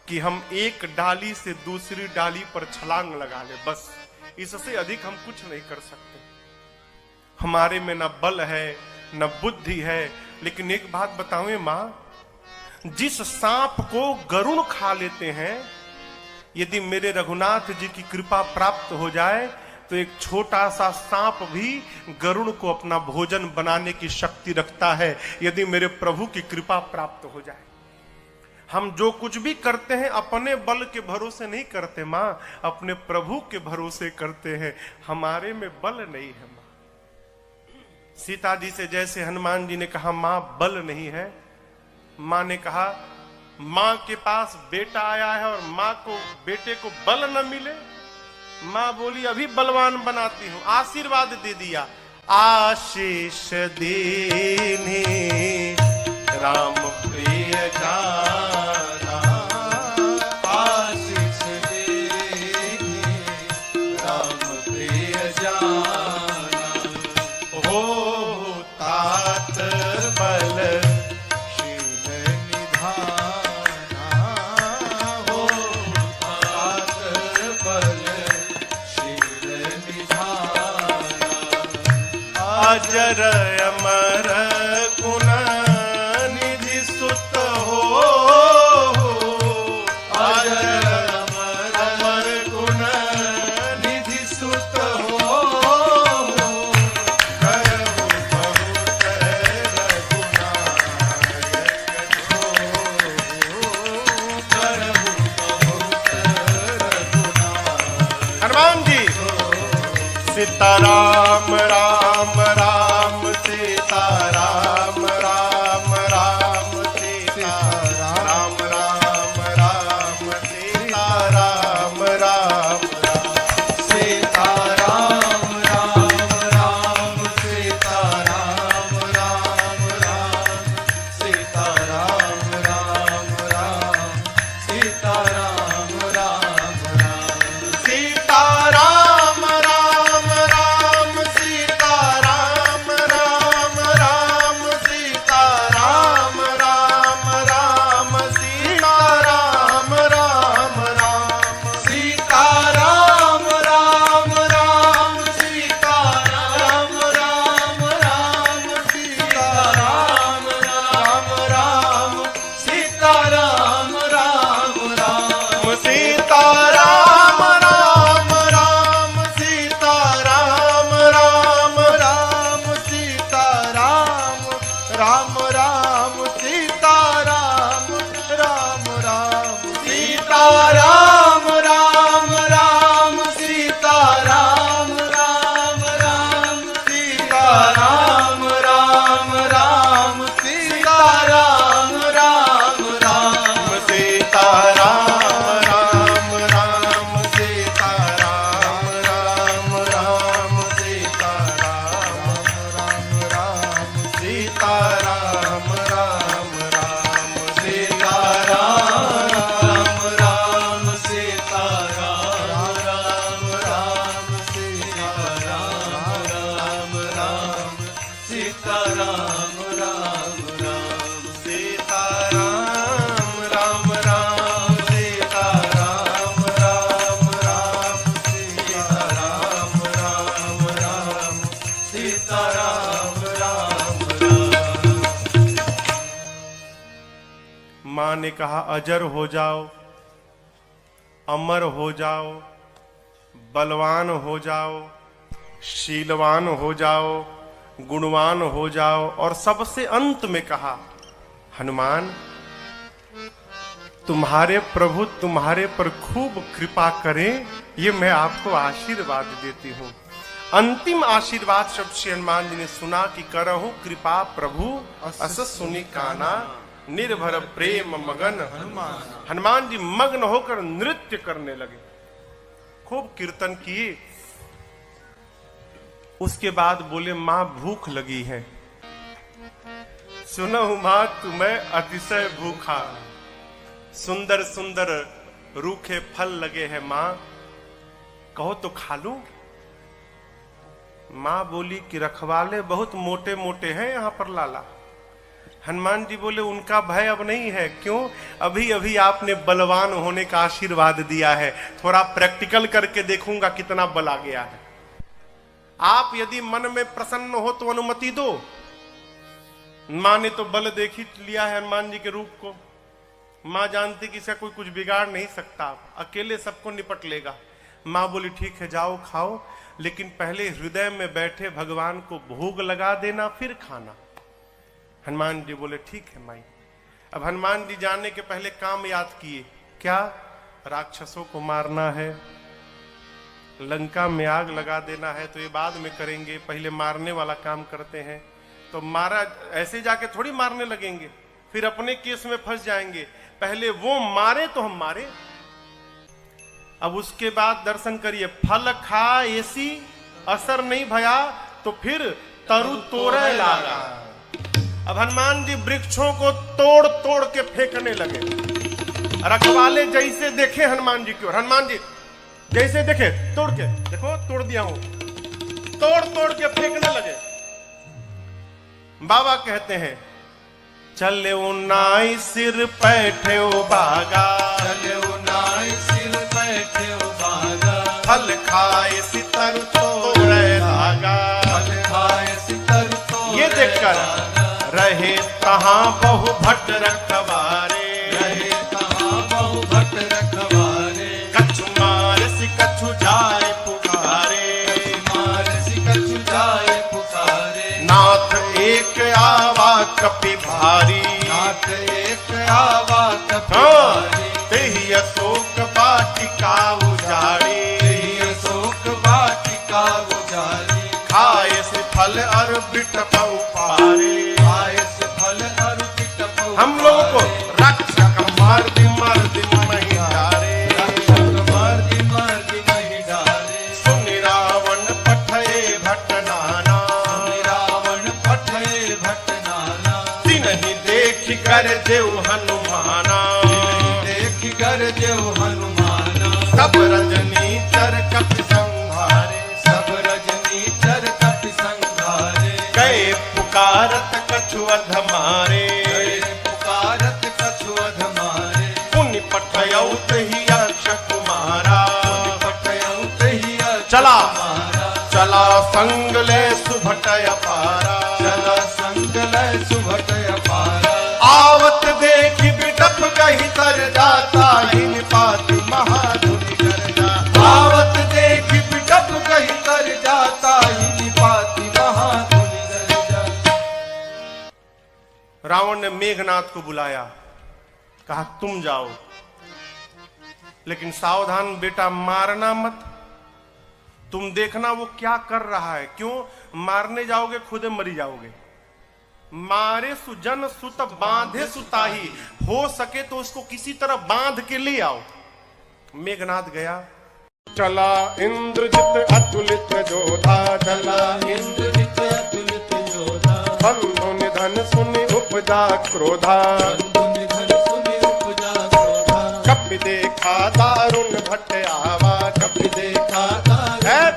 कि हम एक डाली से दूसरी डाली पर छलांग लगा ले, बस इससे अधिक हम कुछ नहीं कर सकते। हमारे में न बल है न बुद्धि है। लेकिन एक बात बताऊं मां, जिस सांप को गरुड़ खा लेते हैं, यदि मेरे रघुनाथ जी की कृपा प्राप्त हो जाए तो एक छोटा सा सांप भी गरुड़ को अपना भोजन बनाने की शक्ति रखता है, यदि मेरे प्रभु की कृपा प्राप्त हो जाए। हम जो कुछ भी करते हैं अपने बल के भरोसे नहीं करते मां, अपने प्रभु के भरोसे करते हैं। हमारे में बल नहीं है मां। सीता जी से जैसे हनुमान जी ने कहा मां बल नहीं है, मां ने कहा मां के पास बेटा आया है और मां को बेटे को बल न मिले। मां बोली अभी बलवान बनाती हूं। आशीर्वाद दे दिया, आशीष देने राम प्रिय जाना, आशीष देने राम प्रिय जाना, हो तात बल शील निधाना, हो तात बल शील निधाना, अजर अमर गुण निधि सुत हो, अजर अमर गुण निधि सुत हो, करहु बहुत रघुनायक हो, करहु बहुत रघुनायक। हनुमान जी सीताराम राम राम सीताराम राम राम सीताराम राम राम सीताराम राम सीताराम राम राम सीताराम राम राम सीताराम राम राम सीताराम राम राम सीताराम राम राम सीताराम राम राम सीताराम राम राम सीताराम राम राम सीताराम राम राम सीताराम राम राम सीताराम राम राम सीताराम राम राम सीताराम राम राम सीताराम राम राम सीताराम राम राम सीताराम राम राम सीताराम राम राम सीताराम राम राम सीताराम राम राम मां ने कहा अजर हो जाओ, अमर हो जाओ, बलवान हो जाओ, शीलवान हो जाओ, गुणवान हो जाओ, और सबसे अंत में कहा हनुमान तुम्हारे प्रभु तुम्हारे पर खूब कृपा करें, ये मैं आपको आशीर्वाद देती हूं। अंतिम आशीर्वाद शब्द श्री हनुमान जी ने सुना कि करहु कृपा प्रभु अस सुनि काना, निर्भर प्रेम मगन हनुमान। हनुमान जी मग्न होकर नृत्य करने लगे, खूब कीर्तन किए। उसके बाद बोले मां भूख लगी है। सुनहु मां तुम्हें अतिशय भूखा, सुंदर सुंदर रूखे फल लगे हैं मां, कहो तो खा लूं। मां बोली कि रखवाले बहुत मोटे मोटे हैं यहां पर लाला। हनुमान जी बोले उनका भय अब नहीं है। क्यों? अभी अभी आपने बलवान होने का आशीर्वाद दिया है, थोड़ा प्रैक्टिकल करके देखूंगा कितना बल आ गया है। आप यदि मन में प्रसन्न हो तो अनुमति दो। मां ने तो बल देख ही लिया है हनुमान जी के रूप को। मां जानती कि इसका कोई कुछ बिगाड़ नहीं सकता, अकेले सबको निपट लेगा। मां बोली ठीक है जाओ खाओ, लेकिन पहले हृदय में बैठे भगवान को भोग लगा देना फिर खाना। हनुमान जी बोले ठीक है माई। अब हनुमान जी जाने के पहले काम याद किए। क्या? राक्षसों को मारना है, लंका में आग लगा देना है, तो ये बाद में करेंगे, पहले मारने वाला काम करते हैं। तो मारा ऐसे जाके थोड़ी मारने लगेंगे, फिर अपने केस में फंस जाएंगे। पहले वो मारे तो हम मारे। अब उसके बाद दर्शन करिए, फल खा ऐसी असर नहीं भया तो फिर तरु तोड़े लागा। अब हनुमान जी वृक्षों को तोड़ तोड़ के फेंकने लगे। रखवाले जैसे देखे हनुमान जी की ओर, हनुमान जी जैसे देखे तोड़ के, देखो तोड़ दिया हूं, तोड़ तोड़ के फेंकने लगे। बाबा कहते हैं चले नाई सिर पैठे बागा, चले नाई सिर पैठे बागा, फल खाए सितर तोड़े लागा, फल खाए सितर तोड़े। ये देखकर रहे तहां बहु भट्ट रखवारे, रहे तहां बहु भट्ट रखवारे। कछु मार सि कछु जाए पुकारे, मार सि कछु जाए पुकारे। नाथ एक आवा कपि भारी, नाथ एक आवा कपि भारी। तेहि अशोक वाटिका उजाड़ी, तेहि अशोक वाटिका उजाड़ी। खाए से फल और बिटप पारे, खाए से फल और बिटप। हम लोगों को रक्षक मर्द मर्द नहीं डारे, रक्षक मर्द मर्द नहीं डारे। सुनि रावण पठये भट्ट नाना, सुनि रावण पठये भट्ट नाना। तिन्हि देख कर देव हनुमाना, देख कर देव हनुमाना। सब रजनी चर कपि संहारे, सब रजनी चर कपि संहारे। गए पुकारत कछु अधमारे, गए पुकारत कछु अधमारे। पुनि पठयौ तहि यक्ष कुमारा, पठयौ तहि यक्ष चला कुमारा। चला संग ले सुभटय पारा, चला संग लय सुभटय पारा। आवत देखि बिटप कहि तर जाता, हिन पाति महाधुनि कर जाता। आवत देखि बिटप कहि तर जाता, हिनि पाति महाधुनि कर जाता। रावण ने मेघनाथ को बुलाया, कहा तुम जाओ, लेकिन सावधान बेटा, मारना मत। तुम देखना वो क्या कर रहा है। क्यों? मारने जाओगे खुद मरी जाओगे। मारे सुजन सुत बांधे सुताही, हो सके तो उसको किसी तरह बांध के ले आओ। मेघनाथ गया, चला इंद्रजित अतुलित जोधा, चला इंद्रजित अतुलित योधा। बंधु निधन सुनि उपजा क्रोधा, बंधु निधन सुनि उपजा क्रोधा। कपि देखा दारुण भट्ट आवा, कपि देखा दारुण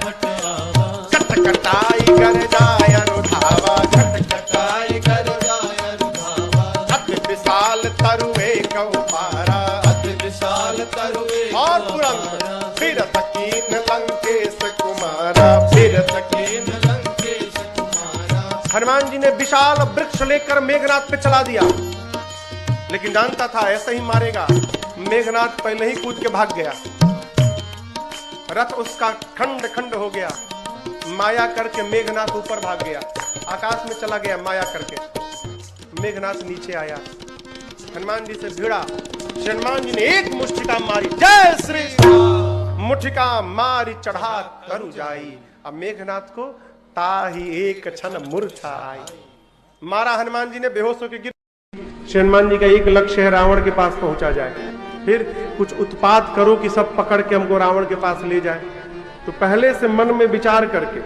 भट्ट आवा। कटकटाई कर जाय अनुधावा, कटाई कर जाय अनुधावा। अति विशाल तरुए कौ पारा, अति विशाल तरुए और तुरंत फिरत कीन लंकेश कुमारा, फिरत कीन लंकेश कुमारा। हनुमान जी ने विशाल वृक्ष लेकर मेघनाथ पे चला दिया। लेकिन जानता था ऐसे ही मारेगा। मेघनाथ पहले ही कूद के भाग गया, रथ उसका खंड खंड हो गया। माया करके मेघनाथ ऊपर भाग गया, आकाश में चला गया माया करके। मेघनाथ नीचे आया, हनुमान जी से भिड़ा। हनुमान जी ने एक मुष्टिका मारी, जय श्री राम। मुष्टिका मारी चढ़ा तरु जाई। अब मेघनाथ को ताही एक क्षण मूर्छा आई। मारा हनुमान जी ने, बेहोश होकर गिर। हनुमान जी का एक लक्ष्य है, रावण के पास पहुंचा जाए। फिर कुछ उत्पात करो कि सब पकड़ के हमको रावण के पास ले जाए। तो पहले से मन में विचार करके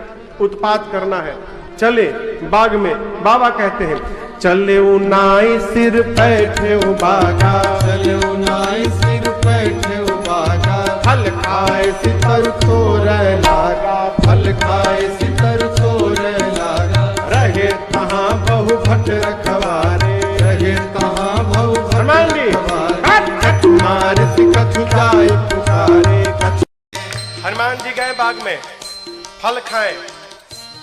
उत्पात करना है। चले बाग में, बाबा कहते हैं चले नाई सिर बैठे बागा, चले नाई सिर बैठे बागा। फल खाए सितर तोड़ लागा, फल खाए सितर तोड़ लागा। रहे कहाँ बहु भट रखवारे, रहे कहाँ बहु हनुमान जी मारे कछु जाए पुकारे। हनुमान जी गए बाग में, फल खाए।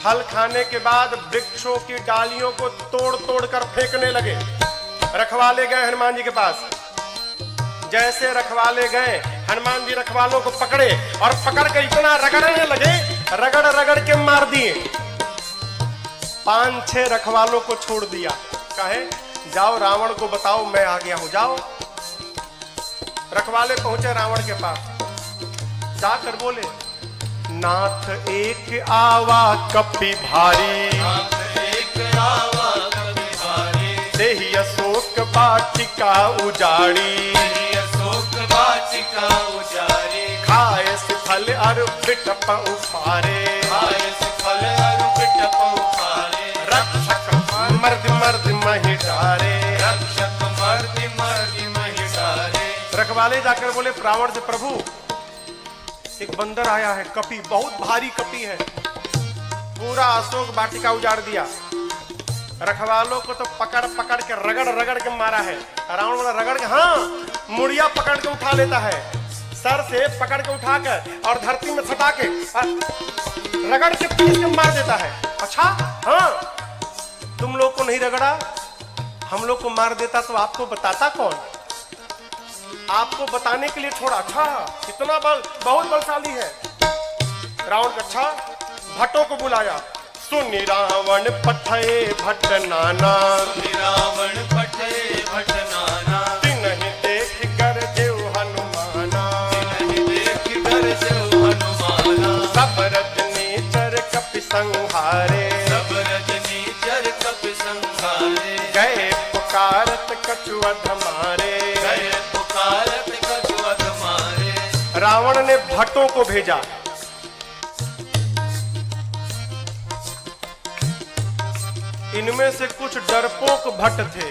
फल खाने के बाद वृक्षों की डालियों को तोड़ तोड़ कर फेंकने लगे। रखवाले गए हनुमान जी के पास। जैसे रखवाले गए, हनुमान जी रखवालों को पकड़े और पकड़ कर इतना रगड़ने लगे, रगड़ रगड़ के मार दिए। 5-6 रखवालों को छोड़ दिया, कहे जाओ रावण को बताओ मैं आ गया हूं, जाओ। रखवाले पहुंचे रावण के पास, जाकर बोले नाथ एक आवा कपि भारी, नाथ एक आवा कपि भारी। देहि अशोक वाटिका उजाड़ी, देहि अशोक वाटिका उजाड़ी। खाए फल अरु बिटप उफारे, खाए फल अरु बिटप उफारे। रक्षक मर्द मर्द महि डारे, रक्षक मर्द मर्द महि डारे। रखवाले जाकर बोले रावण से प्रभु एक बंदर आया है, कपि, बहुत भारी कपि है, पूरा अशोक वाटिका उजाड़ दिया। रखवालों को तो पकड़ पकड़ के रगड़ रगड़ के मारा है। रावण बोला रगड़ के, हाँ, मुड़िया पकड़ के उठा लेता है, सर से पकड़ के उठाकर और धरती में सटा के रगड़ के पीस के मार देता है। अच्छा, हाँ, तुम लोग को नहीं रगड़ा, हम लोग को मार देता तो आपको बताता कौन? आपको बताने के लिए छोड़ा। अच्छा, कितना बल, बहुत बलशाली है रावण का। अच्छा, भट्टों को बुलाया। सुनि रावण पठे भट्ट नाना, रावण पठे भट्ट नाना। तिन्हि देख कर देव हनुमाना, तिन्हि देख कर देव हनुमाना। सब रजनीचर कपि संहारे, सब रजनीचर कपि संहारे। गए पुकारत कछु अधमारे, गए पुकारत कछु अधमारे। रावण ने भट्टों को भेजा। इनमें से कुछ डरपोक भट्ट थे,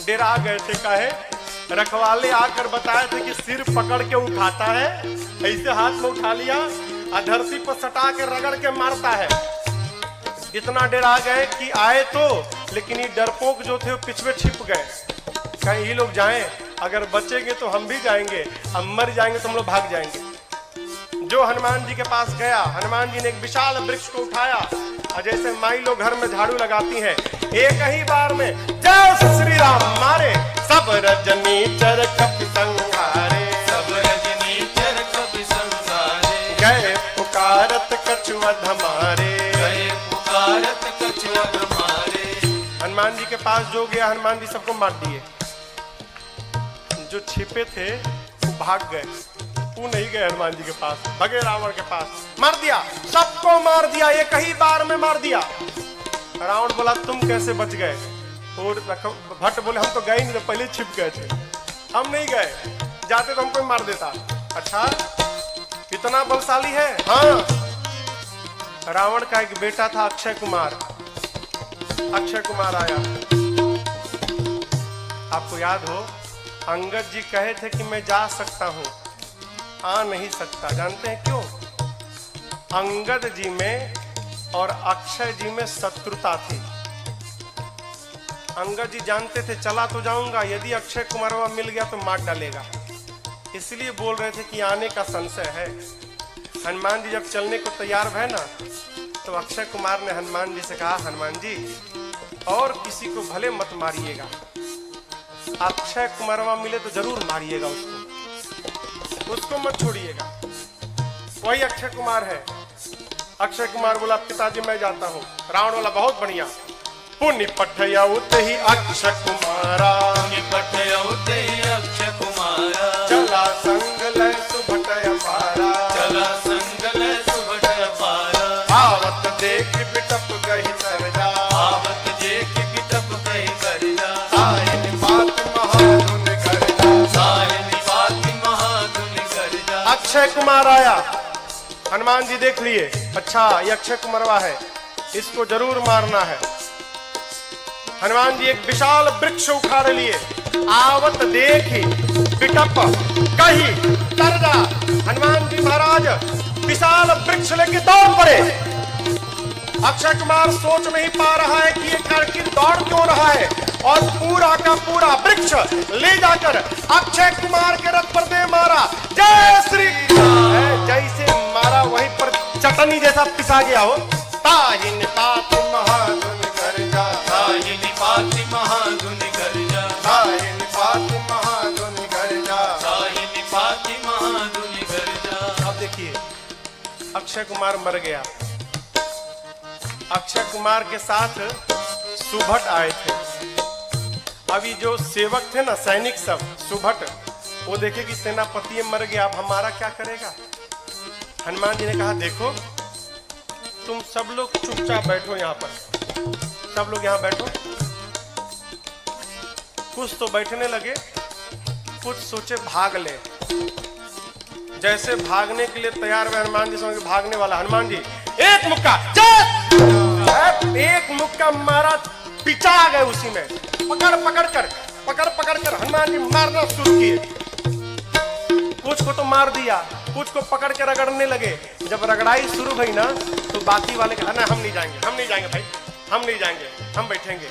डेरा गए थे। काहे? रखवाले आकर बताए थे कि सिर पकड़ के उठाता है, ऐसे हाथ में उठा लिया, धरती पर सटा के रगड़ के मारता है। इतना डरा गए कि आए तो, लेकिन ये डरपोक जो थे वो पिछवे छिप गए। कहीं ये लोग जाएं, अगर बचेंगे तो हम भी जाएंगे, हम मर जाएंगे तो हम लोग भाग जाएंगे। जो हनुमान जी के पास गया, हनुमान जी ने एक विशाल वृक्ष को उठाया और जैसे माई लोग घर में झाड़ू लगाती हैं, एक ही बार में जय श्री राम मारे। सब रजनीचर कपि संहारे, सब रजनीचर कपि संहारे। गए पुकारत कछु अधमारे, गए पुकारत कछु अधमारे। हनुमान जी के पास जो गया, हनुमान जी सबको मार दिए। जो छिपे थे वो भाग गए, वो नहीं गए हनुमान जी के पास, भगे रावण के पास, मार दिया, सबको मार दिया, एक ही बार में मार दिया। रावण बोला तुम कैसे बच गए? और भट्ट बोले हम तो गए नहीं, तो पहले छिप गए थे, हम नहीं गए, जाते तो हमको मार देता। अच्छा, इतना बलशाली है? हाँ। रावण का एक बेटा था अक्षय कुमार। अक्षय कुमार आया, आपको याद हो अंगद जी कहे थे कि मैं जा सकता हूं, आ नहीं सकता। जानते हैं क्यों? अंगद जी में और अक्षय जी में शत्रुता थी। अंगद जी जानते थे चला तो जाऊंगा, यदि अक्षय कुमार मिल गया तो मार डालेगा, इसलिए बोल रहे थे कि आने का संशय है। हनुमान जी जब चलने को तैयार हुए ना, तो अक्षय कुमार ने हनुमान जी से कहा, हनुमान जी और किसी को भले मत मारिएगा, अक्षय कुमारवा मिले तो जरूर मारिएगा उसको मत छोड़िएगा। वही अक्षय कुमार है। अक्षय कुमार बोला पिताजी मैं जाता हूँ। रावण बोला बहुत बढ़िया। पुण्य पठयउत ही अक्षय कुमारा, पुण्य पठयउत ही अक्षय कुमारा, चला संग लय सुभट अपारा, चला संग लय सुभट अपारा। आवत देख बिटप गहि सरजा, आवत देख बिटप गहि सरजा। सायन बात महाधुन गर्जा, सायन बात महाधुन गर्जा। अक्षय कुमार आया। हनुमान जी देख लिए, अच्छा ये अक्षय कुमारवा है, इसको जरूर मारना है। हनुमान जी एक विशाल वृक्ष उखाड़ लिए। आवत देखी बिटप कही सरजा। हनुमान जी महाराज विशाल वृक्ष लेके दौड़ पड़े। अक्षय कुमार सोच नहीं पा रहा है कि ये आखिर दौड़ क्यों रहा है, और पूरा का पूरा वृक्ष ले जाकर अक्षय कुमार के रथ पर दे मारा। जय श्री जैसे मारा वहीं पर चटनी जैसा पिसा गया हो। ताहिन तात महाधुन गर्जा, ताहिन पात महाधुन गर्जा, ताहिन तात महाधुन गर्जा, ताहिन पात महाधुन गर्जा। अब देखिए अक्षय कुमार मर गया। अक्षय कुमार के साथ सुभट आए थे। अभी जो सेवक थे ना, सैनिक सब, सुभट, वो देखे कि सेनापति मर गया, अब हमारा क्या करेगा। हनुमान जी ने कहा देखो तुम सब लोग चुपचाप बैठो यहाँ पर, सब लोग यहाँ बैठो। कुछ तो बैठने लगे, कुछ सोचे भाग ले। जैसे भागने के लिए तैयार हुए हनुमान जी, समझ भागने वाला हनुमान जी एक मुक्का एक मुक्का मारा, पिचा गए उसी में। पकड़ कर हनुमान जी मारना शुरू किए। कुछ को तो मार दिया, कुछ को पकड़ के रगड़ने लगे। जब रगड़ाई शुरू हुई ना तो बाकी वाले कहा ना हम नहीं जाएंगे भाई, हम नहीं जाएंगे, हम बैठेंगे।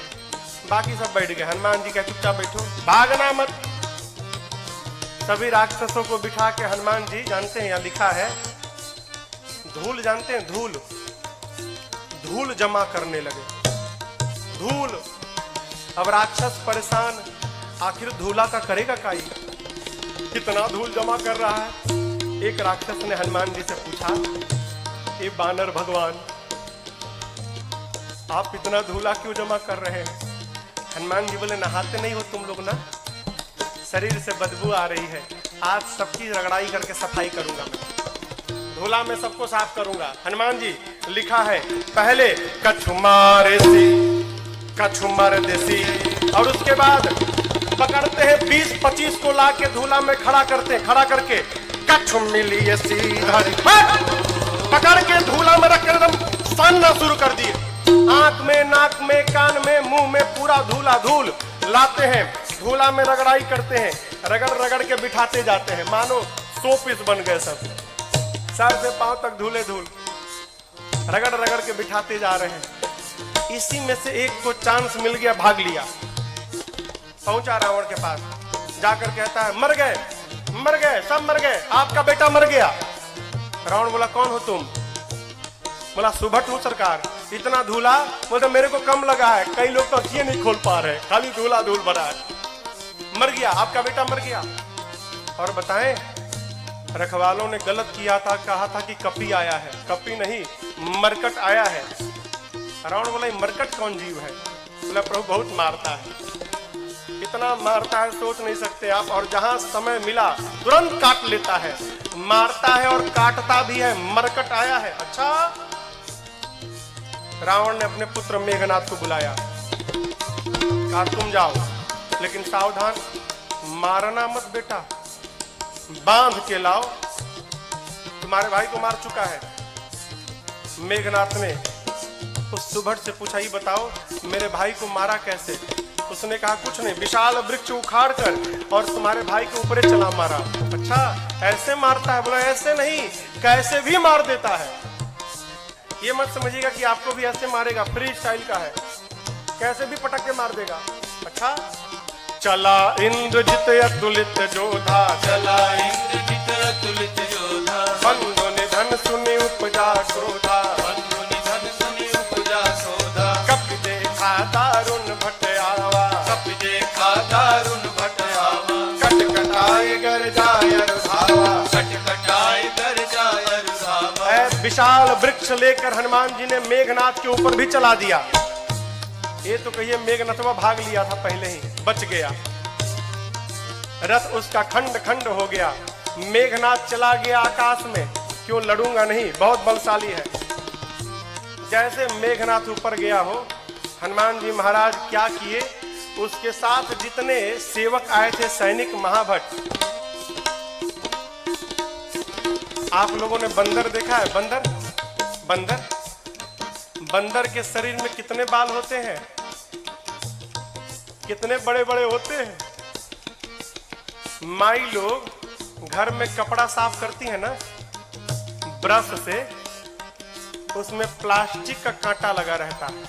बाकी सब बैठ गए। हनुमान जी कहा चुपचाप बैठो, भागना मत। सभी राक्षसों को बिठा के हनुमान जी, जानते हैं यहाँ लिखा है धूल, जानते हैं धूल, धूल जमा करने लगे। धूल, अब राक्षस परेशान, आखिर धूला का करेगा काई, कितना धूल जमा कर रहा है। एक राक्षस ने हनुमान जी से पूछा, ये बानर भगवान आप इतना धूला क्यों जमा कर रहे हैं। हनुमान जी बोले नहाते नहीं हो तुम लोग ना, शरीर से बदबू आ रही है, आज सबकी रगड़ाई करके सफाई करूंगा मैं, धूला में सबको साफ करूंगा। हनुमान जी लिखा है पहले कछु मारे सी, कछु मर देसी, और उसके बाद पकड़ते हैं 20-25 को लाके धूला में खड़ा करते हैं, खड़ा करके कछु मिली सीधा पकड़ के धूला में रख एकदम सानना शुरू कर दिए। आंख में, नाक में, कान में, मुंह में पूरा धूला धूल लाते हैं, धूला में रगड़ाई करते हैं, रगड़ रगड़ के बिठाते जाते हैं, मानो 100 पीस बन गए सब, सर से पांव तक धूले धूल, रगड़ रगड़ के बिठाते जा रहे हैं। इसी में से एक को चांस मिल गया, भाग लिया, पहुंचा रावण के पास, जाकर कहता है मर गए, सब मर गए, आपका बेटा मर गया। रावण बोला कौन हो तुम। बोला सुभट हूं सरकार। इतना धूला, बोलते मेरे को कम लगा है, कई लोग तो अखियां नहीं खोल पा रहे, खाली धूला धूल भरा है। मर गया, आपका बेटा मर गया। और बताएं रखवालों ने गलत किया था, कहा था कि कपी आया है, कपी नहीं मरकट आया है। रावण बोला मरकट कौन जीव है। बोला प्रभु बहुत मारता है, इतना मारता है सोच नहीं सकते आप, और जहां समय मिला तुरंत काट लेता है, मारता है और काटता भी है, मरकट आया है। अच्छा, रावण ने अपने पुत्र मेघनाथ को बुलाया, कहा तुम जाओ, लेकिन सावधान, मारना मत बेटा, बांध के लाओ, तुम्हारे भाई को मार चुका है। मेघनाथ ने उस सुभट से पूछा, ये बताओ मेरे भाई को मारा कैसे। उसने कहा कुछ नहीं, विशाल वृक्ष उखाड़ कर और तुम्हारे भाई के ऊपर चला मारा। अच्छा, ऐसे मारता है। बोला ऐसे नहीं, कैसे भी मार देता है। ये मत समझिएगा कि आपको भी ऐसे मारेगा, फ्री स्टाइल का है, कैसे भी पटक के मार देगा। अच्छा, चला इंद्रजित अतुलित जोधा, चला इंद्रजित अतुलित जोधा, बंधु निधन सुनि उपजा क्रोधा, बंधु निधन सुनि उपजा क्रोधा, कपि देखा दारुण भट आवा, कपि देखा दारुण भट विशाल वृक्ष लेकर हनुमान जी ने मेघनाथ के ऊपर भी चला दिया। ये तो कहिए मेघनाथवा भाग लिया था पहले ही, बच गया। रथ उसका खंड खंड हो गया। मेघनाथ चला गया आकाश में। क्यों लड़ूंगा नहीं, बहुत बलशाली है। जैसे मेघनाथ ऊपर गया हो, हनुमान जी महाराज क्या किए, उसके साथ जितने सेवक आए थे सैनिक महाभट। आप लोगों ने बंदर देखा है? बंदर बंदर बंदर के शरीर में कितने बाल होते हैं, कितने बड़े बड़े होते हैं। माई लोग घर में कपड़ा साफ करती है ना ब्रश से, उसमें प्लास्टिक का कांटा लगा रहता है।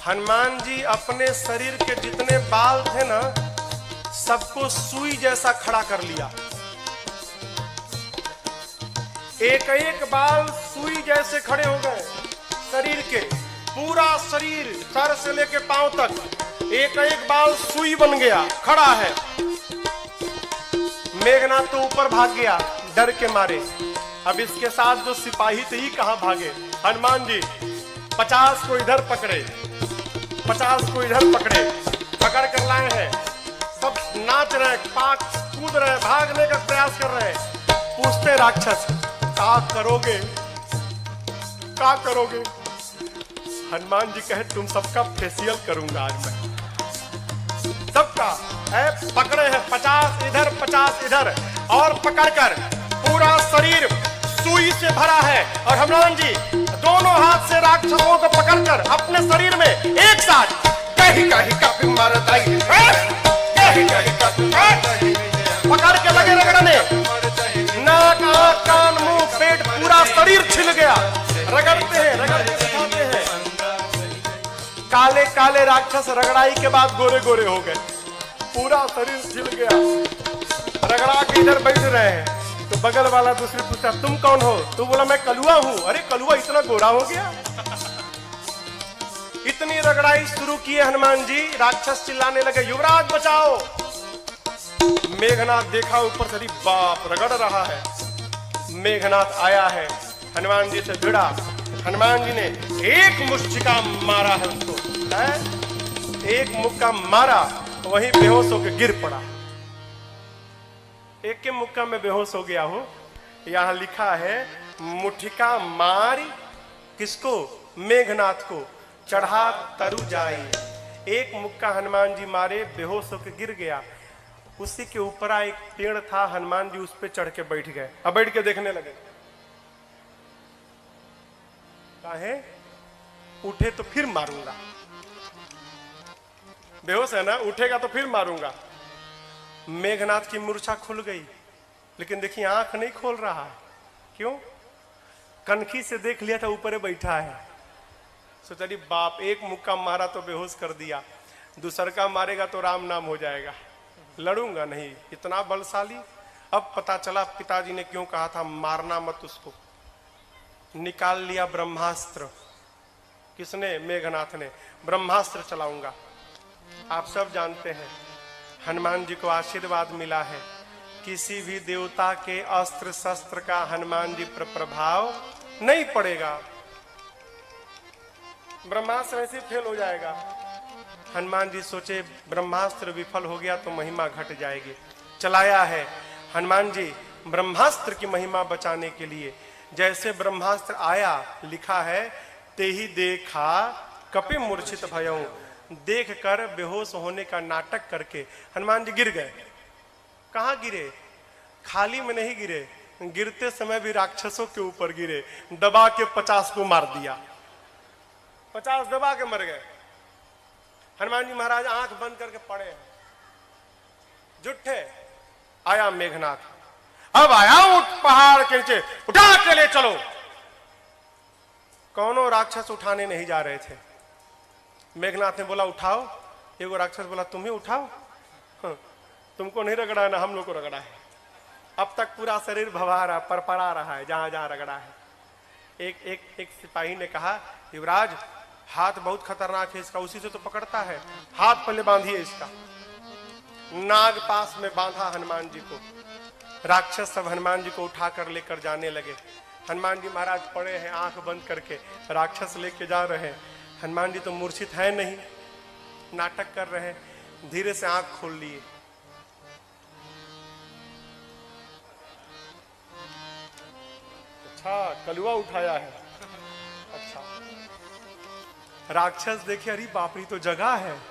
हनुमान जी अपने शरीर के जितने बाल थे ना, सबको सुई जैसा खड़ा कर लिया। एक एक बाल सुई जैसे खड़े हो गए शरीर के। पूरा शरीर सर से लेके पांव तक एक एक बाल सुई बन गया, खड़ा है। मेघनाथ तो ऊपर भाग गया डर के मारे। अब इसके साथ जो सिपाही थे ही कहां भागे। हनुमान जी 50 को इधर पकड़े, 50 को इधर पकड़े, पकड़ कर लाए हैं। सब नाच रहे हैं, पाक कूद रहे हैं, भागने का प्रयास कर रहे हैं। पूछते राक्षस क्या करोगे, क्या करोगे? हनुमान जी कहे तुम सबका फेशियल करूंगा आज मैं, सबका। पकड़े हैं 50 इधर 50 इधर, और पकड़कर पूरा शरीर सुई से भरा है। और हनुमान जी दोनों हाथ से राक्षसों को पकड़कर अपने शरीर में एक साथ कहीं कहीं कभी मर दई, कहीं कहीं कभी पकड़ के लगे रगड़ने। नाक आंख कान मुंह पेट पूरा शरीर छिल गया। रगड़ते हैं, रगड़ते दिखाते हैं। काले काले राक्षस रगड़ाई के बाद गोरे गोरे हो गए, पूरा शरीर छिल गया। रगड़ा के इधर बैठ रहे हैं तो बगल वाला दूसरे पूछता तुम कौन हो? तू बोला मैं कलुआ हूं। अरे कलुआ इतना गोरा हो गया? इतनी रगड़ाई शुरू किए हनुमान जी। राक्षस चिल्लाने लगे युवराज बचाओ। मेघनाथ देखा ऊपर से, बाप रगड़ रहा है। मेघनाथ आया है, हनुमान जी से भिड़ा। हनुमान जी ने एक मुष्टिका मारा है उसको, एक मुक्का मारा, वहीं बेहोश होकर गिर पड़ा। एक के मुक्का में बेहोश हो गया हो। यहां लिखा है मुठिका मारी किसको? मेघनाथ को, चढ़ा तरु जाई। एक मुक्का हनुमान जी मारे, बेहोश होकर गिर गया। उसी के ऊपर एक पेड़ था, हनुमान जी उस पे चढ़ के बैठ गए। अब बैठ के देखने लगे। काहे? उठे तो फिर मारूंगा। बेहोश है ना, उठेगा तो फिर मारूंगा। मेघनाथ की मूर्छा खुल गई, लेकिन देखिए आंख नहीं खोल रहा है। क्यों? कनखी से देख लिया था ऊपर बैठा है। सोचा बाप, एक मुक्का मारा तो बेहोश कर दिया, दूसर का मारेगा तो राम नाम हो जाएगा। लड़ूंगा नहीं, इतना बलशाली। अब पता चला पिताजी ने क्यों कहा था मारना मत उसको। निकाल लिया ब्रह्मास्त्र। किसने? मेघनाथ ने। ब्रह्मास्त्र चलाऊंगा। आप सब जानते हैं हनुमान जी को आशीर्वाद मिला है, किसी भी देवता के अस्त्र शस्त्र का हनुमान जी पर प्रभाव नहीं पड़ेगा। ब्रह्मास्त्र ऐसे फेल हो जाएगा। हनुमान जी सोचे ब्रह्मास्त्र विफल हो गया तो महिमा घट जाएगी। चलाया है हनुमान जी ब्रह्मास्त्र की महिमा बचाने के लिए। जैसे ब्रह्मास्त्र आया, लिखा है ते ही देखा कपि मूर्छित भयऊ। देख कर बेहोश होने का नाटक करके हनुमान जी गिर गए। कहां गिरे? खाली में नहीं गिरे, गिरते समय भी राक्षसों के ऊपर गिरे। दबा के 50 को मार दिया। 50 दबा के मर गए। हनुमान जी महाराज आंख बंद करके पड़े हैं, जुट्ठे। आया मेघनाथ। अब आया उठ पहाड़ के नीचे, उठा के ले चलो। कौनों राक्षस उठाने नहीं जा रहे थे। मेघनाथ ने बोला उठाओ। एगो राक्षस बोला तुम ही उठाओ। तुमको नहीं रगड़ा है ना, हम लोग को रगड़ा है। अब तक पूरा शरीर भवा रहा, परपरा रहा है जहां जहां रगड़ा है। एक सिपाही ने कहा युवराज हाथ बहुत खतरनाक है इसका, उसी से तो पकड़ता है, हाथ पहले बांधिए इसका। नाग पास में बांधा हनुमान जी को। राक्षस सब हनुमान जी को उठाकर लेकर जाने लगे। हनुमान जी महाराज पड़े हैं आंख बंद करके, राक्षस लेके जा रहे हैं। हनुमान जी तो मूर्छित है नहीं, नाटक कर रहे हैं। धीरे से आंख खोल लिए, अच्छा कलुआ उठाया है। अच्छा, राक्षस देखे, अरे बाप रे तो जगह है।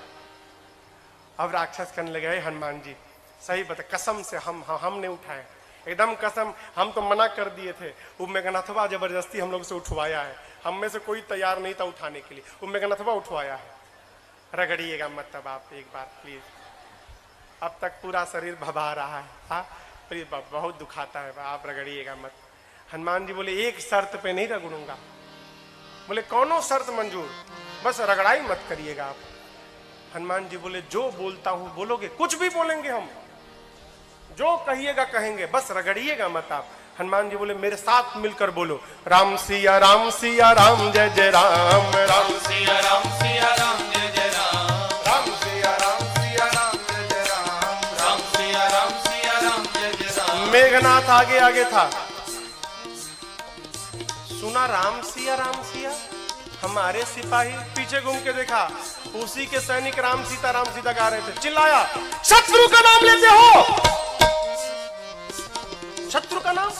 अब राक्षस कहने लगे, "हे हनुमान जी सही बता, कसम से हमने उठाए, एकदम कसम, हम तो मना कर दिए थे। वो मेघनाथवा जबरदस्ती हम लोग से उठवाया है, हम में से कोई तैयार नहीं था उठाने के लिए, वो मेघनाथवा उठवाया है। रगड़िएगा मत तब आप एक बार प्लीज, अब तक पूरा शरीर भभा रहा है, हाँ प्लीज बहुत दुखाता है, आप रगड़िएगा मत। हनुमान जी बोले, एक शर्त पे नहीं रगड़ूंगा। बोले, कौनो शर्त मंजूर, बस रगड़ाई मत करिएगा आप। हनुमान जी बोले, जो बोलता हूं बोलोगे? कुछ भी बोलेंगे हम, जो कहिएगा कहेंगे, बस रगड़िएगा मत आप। हनुमान जी बोले, मेरे साथ मिलकर बोलो, राम सिया राम सिया राम जय जय राम, राम सिया राम सिया राम जय जय राम, राम सिया राम सिया राम जय जय राम, राम सिया राम सिया राम जय जय राम। मेघनाथ आगे आगे था, सुना राम सिया हमारे सिपाही, पीछे घूम के देखा, उसी के सैनिक राम सीता गा रहे थे। चिल्लाया, शत्रु का नाम लेते हो? शत्रु का नाम?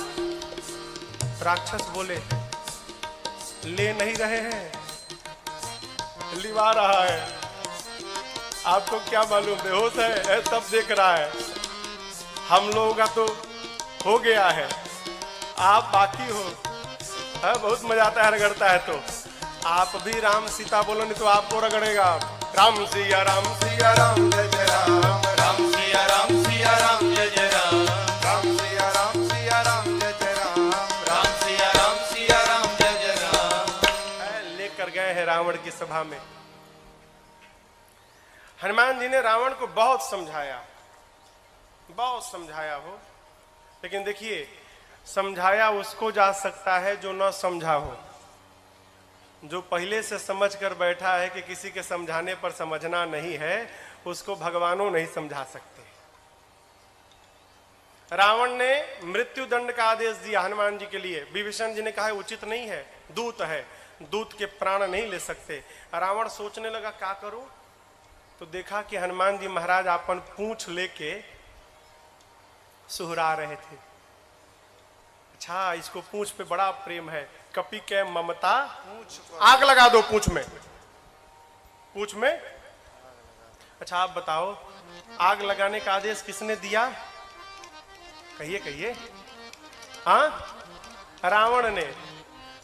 राक्षस बोले, ले नहीं रहे हैं, लिवा रहा है। आपको क्या मालूम, बेहोश है तब देख रहा है। हम लोगों का तो हो गया है, आप बाकी हो। बहुत मजा आता है रगड़ता है तो। आप भी राम सीता बोलो, नहीं तो आपको रगड़ेगा। राम सिया राम जय जय राम, राम सिया राम जय जय राम, राम सिया राम जय जय राम, राम सिया राम जय जय राम। लेकर गए हैं रावण की सभा में। हनुमान जी ने रावण को बहुत समझाया हो, लेकिन देखिए, समझाया उसको जा सकता है जो न समझा हो। जो पहले से समझ कर बैठा है कि किसी के समझाने पर समझना नहीं है, उसको भगवानों नहीं समझा सकते। रावण ने मृत्यु दंड का आदेश दिया हनुमान जी के लिए। विभीषण जी ने कहा उचित नहीं है, दूत है, दूत के प्राण नहीं ले सकते। रावण सोचने लगा क्या करूं, तो देखा कि हनुमान जी महाराज अपन पूंछ लेके सुहरा रहे थे। अच्छा, इसको पूंछ पे बड़ा प्रेम है, कपि के ममता, आग लगा दो पूंछ में। अच्छा आप बताओ, आग लगाने का आदेश किसने दिया? कहिए। हाँ, रावण ने।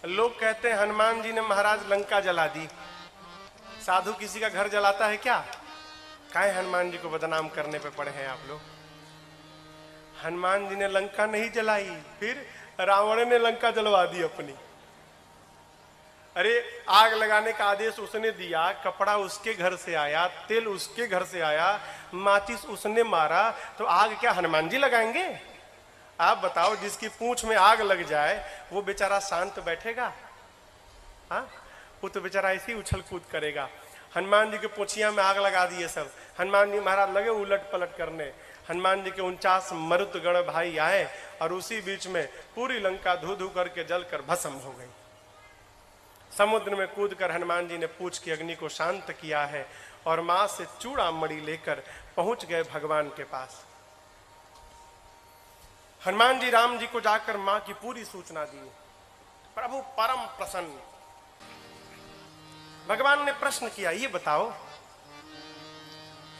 लोग कहते हैं हनुमान जी ने महाराज लंका जला दी। साधु किसी का घर जलाता है क्या? काहे हनुमान जी को बदनाम करने पे पड़े हैं आप लोग? हनुमान जी ने लंका नहीं जलाई, फिर रावण ने लंका जलवा दी अपनी। अरे आग लगाने का आदेश उसने दिया, कपड़ा उसके घर से आया, तेल उसके घर से आया, माचिस उसने मारा, तो आग क्या हनुमान जी लगाएंगे? आप बताओ, जिसकी पूंछ में आग लग जाए वो बेचारा शांत बैठेगा? हाँ, वो तो बेचारा ऐसे ही उछल कूद करेगा। हनुमान जी के पूंछिया में आग लगा दिए सब। हनुमान जी महाराज लगे उलट पलट करने। हनुमान जी के 49 मरुत गण भाई आए और उसी बीच में पूरी लंका धू धू करके जलकर भस्म हो गई। समुद्र में कूदकर हनुमान जी ने पूंछ की अग्नि को शांत किया है और मां से चूड़ामणि लेकर पहुंच गए भगवान के पास। हनुमान जी राम जी को जाकर मां की पूरी सूचना दी। प्रभु परम प्रसन्न। भगवान ने प्रश्न किया, ये बताओ,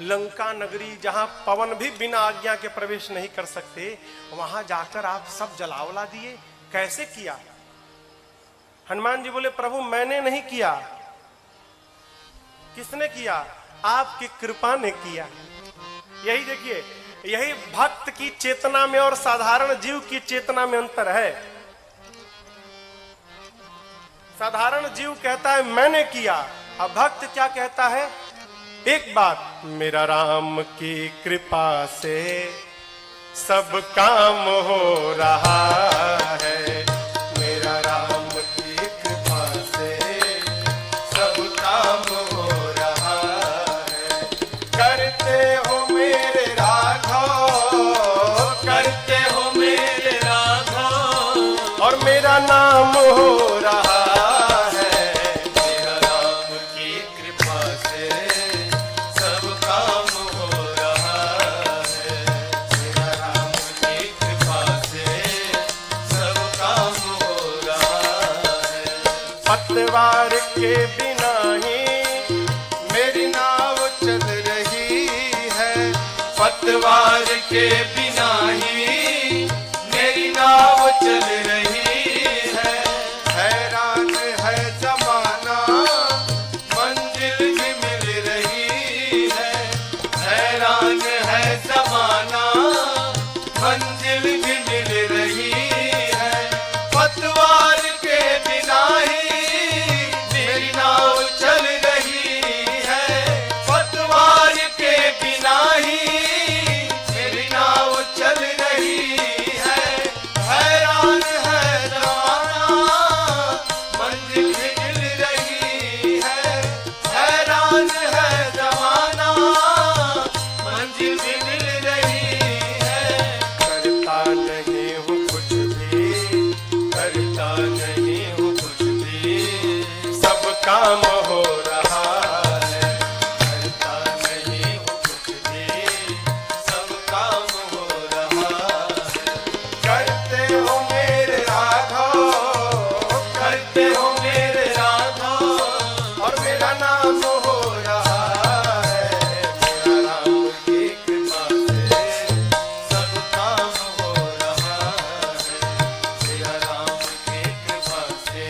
लंका नगरी जहां पवन भी बिना आज्ञा के प्रवेश नहीं कर सकते, वहां जाकर आप सब जलावला दिए, कैसे किया? हनुमान जी बोले, प्रभु मैंने नहीं किया। किसने किया? आपकी कृपा ने किया। यही देखिए, यही भक्त की चेतना में और साधारण जीव की चेतना में अंतर है। साधारण जीव कहता है मैंने किया, अब भक्त क्या कहता है? एक बात, मेरा राम की कृपा से सब काम हो रहा है, मेरा राम की कृपा से सब काम हो रहा है। करते हो मेरे राघव, करते हो मेरे राघव, और मेरा नाम के बिना ही मेरी नाव चल रही है, पतवार के बिना ही मेरी नाव चल रही है। हैरान है जमाना, मंजिल भी मिल रही है। हैरान है जमाना, मंजिल भी मिल रही है। पतवार के बिना ही मेरी नाव चल रही है। पतवार के बिना ही मेरी नाव चल रही है। हैरान है जमाना, मंजिल भी मिल रही है। हैरान है जमाना, मंजिल भी मिल रही है। करता नहीं हूँ कुछ भी, करता नहीं हूँ कुछ भी, सब काम हो रहा है। करता नहीं हूँ कुछ भी, सब काम हो रहा है। करते हो मेरे राघव, करते हो मेरे राघव, और मेरा नाम हो रहा है। मेरा राम की कृपा से सब काम हो रहा है। तेरा राम की कृपा से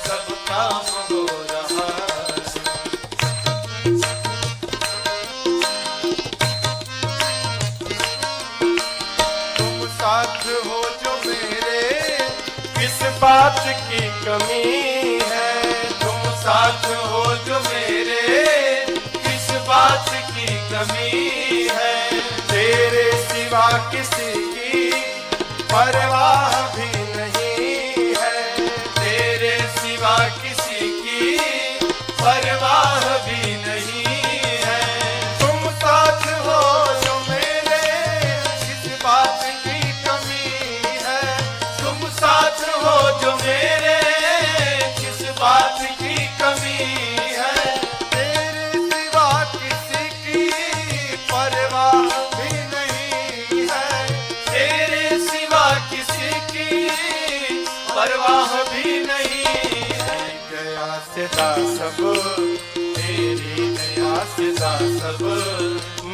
सब काम हो रहा है। तुम साथ हो जो मेरे, किस बात की कमी है। तुम साथ हो जो मेरे, किस बात की कमी है। तेरे सिवा किसी की परवाह भी नहीं है। तेरे सिवा किसी की परवाह भी नहीं है। तुम साथ हो जो मेरे, किस बात की कमी है। तुम साथ हो जो मेरे, किस बात की कमी है। तेरे सिवा किसी की परवाह भी नहीं है। तेरे सिवा किसी की परवाह भी नहीं है। गया सिदा सब, तेरी दया से सब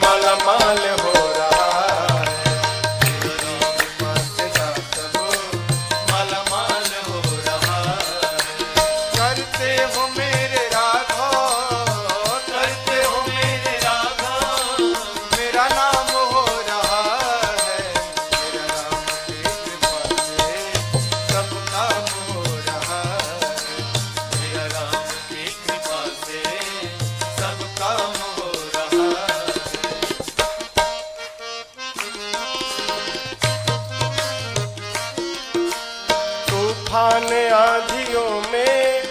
मालामाल हो रहा है। तेरी कृपा से सब मालामाल हो रहा है। करते हो मेरे राघव, करते हो मेरे राघव, मेरा नाम हो रहा है। मेरा राम की कृपा से सब काम हो रहा है। मेरा राम की कृपा से सब काम हो रहा है। तूफान आंधियों में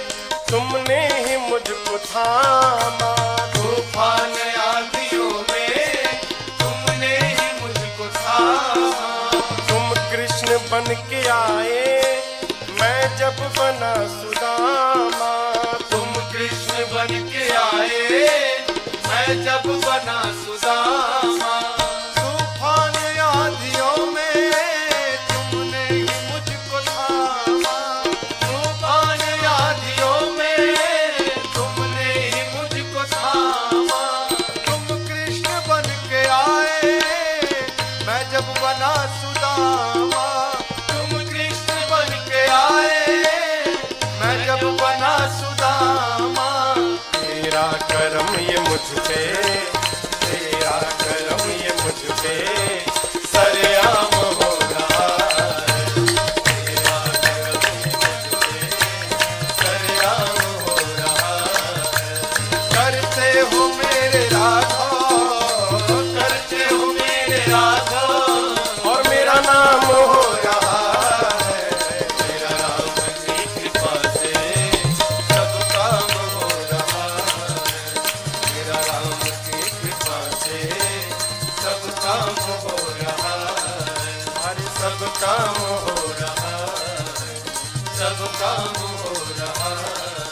तुमने ही मुझको थामा। तूफान आंधियों में तुमने ही मुझको थामा। तुम कृष्ण बन के आए, मैं जब बना सुदामा। तुम कृष्ण बन के आए, मैं जब बना सुदामा। तूफान आंधियों में तुमने ही मुझको थामा। तूफान आंधियों में तुमने ही मुझको थामा। तुम कृष्ण बन के आए, मैं जब बना सुदामा। तुम कृष्ण बन के आए, मैं जब बना सुदामा। तेरा करम ये मुझ पे, तेरा करम ये मुझ पे सरेआम हो रहा है। तेरा करम मुझ पे सरेआम हो रहा है। करते हो मेरे राघव, करते हो मेरे राघव, और मेरा नाम हो रहा है। मेरा राम की कृपा से सब काम हो रहा है। मेरा राम की कृपा से सब काम हो रहा है। हर सब काम हो रहा है। सब काम हो रहा है।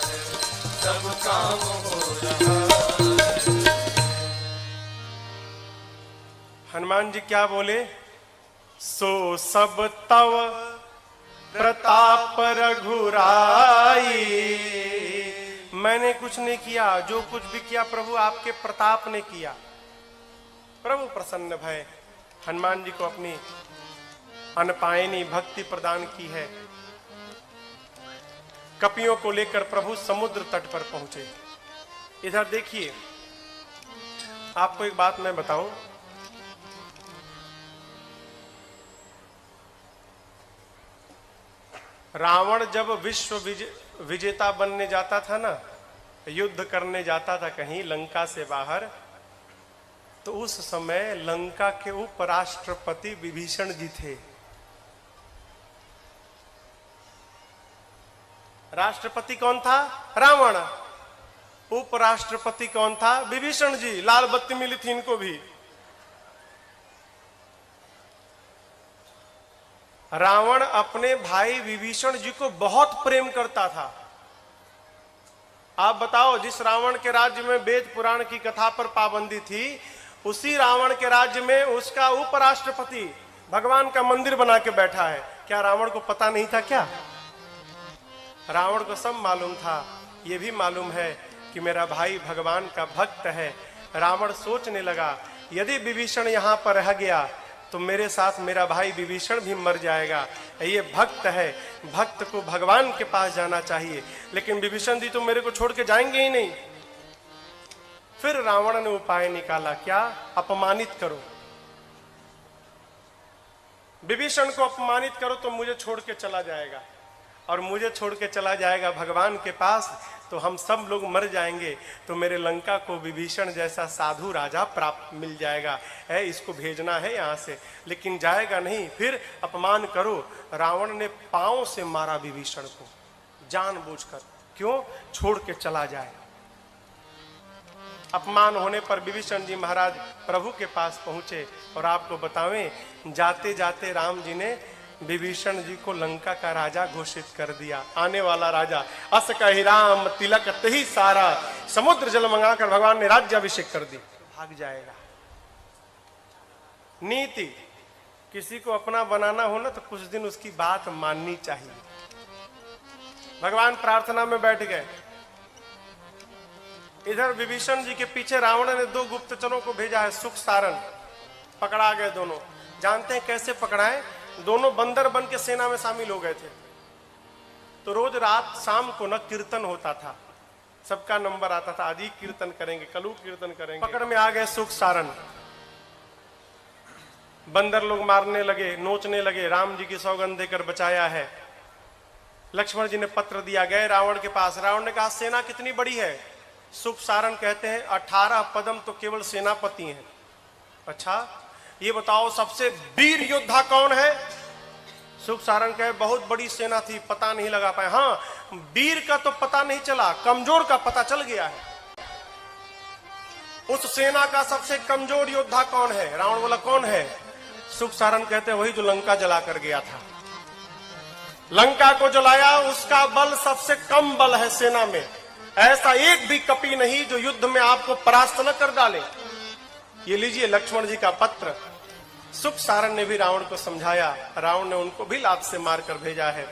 सब काम हो रहा है। हनुमान जी क्या बोले? सो सब तव प्रताप रघुराई, मैंने कुछ नहीं किया, जो कुछ भी किया प्रभु आपके प्रताप ने किया। प्रभु प्रसन्न भय हनुमान जी को अपनी अनपायनी भक्ति प्रदान की है। कपियों को लेकर प्रभु समुद्र तट पर पहुंचे। इधर देखिए, आपको एक बात मैं बताऊं, रावण जब विश्व विजेता बनने जाता था ना, युद्ध करने जाता था कहीं लंका से बाहर, तो उस समय लंका के उपराष्ट्रपति विभीषण जी थे। राष्ट्रपति कौन था? रावण। उपराष्ट्रपति कौन था? विभीषण जी। लाल बत्ती मिली थी इनको भी। रावण अपने भाई विभीषण जी को बहुत प्रेम करता था। आप बताओ, जिस रावण के राज्य में वेद पुराण की कथा पर पाबंदी थी, उसी रावण के राज्य में उसका उपराष्ट्रपति भगवान का मंदिर बना के बैठा है। क्या रावण को पता नहीं था क्या? रावण को सब मालूम था। यह भी मालूम है कि मेरा भाई भगवान का भक्त है। रावण सोचने लगा, यदि विभीषण यहां पर रह गया तो मेरे साथ मेरा भाई विभीषण भी मर जाएगा। ये भक्त है, भक्त को भगवान के पास जाना चाहिए, लेकिन विभीषण जी तो मेरे को छोड़ के जाएंगे ही नहीं। फिर रावण ने उपाय निकाला, क्या? अपमानित करो, विभीषण को अपमानित करो तो मुझे छोड़ के चला जाएगा, और मुझे छोड़ के चला जाएगा भगवान के पास तो हम सब लोग मर जाएंगे, तो मेरे लंका को विभीषण जैसा साधु राजा प्राप्त मिल जाएगा। है इसको भेजना है यहां से, लेकिन जाएगा नहीं। फिर अपमान करो। रावण ने पांव से मारा विभीषण को जानबूझकर। क्यों? छोड़ के चला जाए। अपमान होने पर विभीषण जी महाराज प्रभु के पास पहुंचे, और आपको बतावें, जाते जाते राम जी ने विभीषण जी को लंका का राजा घोषित कर दिया। आने वाला राजा। अस कहि राम तिलक तही सारा, समुद्र जल मंगाकर भगवान ने राज्याभिषेक कर दी। भाग जाएगा। नीति, किसी को अपना बनाना हो ना तो कुछ दिन उसकी बात माननी चाहिए। भगवान प्रार्थना में बैठ गए। इधर विभीषण जी के पीछे रावण ने 2 गुप्तचरों को भेजा है, सुख सारण। पकड़ा गए दोनों। जानते हैं कैसे पकड़ाए? दोनों बंदर बन के सेना में शामिल हो गए थे। तो रोज रात शाम को न कीर्तन होता था, सबका नंबर आता था, आज ही कीर्तन करेंगे, कल कीर्तन करेंगे। पकड़ में आ गए सुख सारण। बंदर लोग मारने लगे, नोचने लगे। राम जी की सौगंध देकर बचाया है। लक्ष्मण जी ने पत्र दिया, गए रावण के पास। रावण ने कहा, सेना कितनी बड़ी है? सुख सारण कहते हैं 18 पदम तो केवल सेनापति हैं। अच्छा, ये बताओ सबसे वीर योद्धा कौन है? सुख सारण कहे, बहुत बड़ी सेना थी, पता नहीं लगा पाए। हाँ, वीर का तो पता नहीं चला, कमजोर का पता चल गया है। उस सेना का सबसे कमजोर योद्धा कौन है? रावण बोला, कौन है? सुख सारण कहते हैं, वही जो लंका जला कर गया था। लंका को जलाया, उसका बल सबसे कम बल है सेना में। ऐसा एक भी कपी नहीं जो युद्ध में आपको परास्त न कर डाले। ये लीजिए लक्ष्मण जी का पत्र। सुख सारण ने भी रावण को समझाया। रावण ने उनको भी लात से मारकर भेजा है।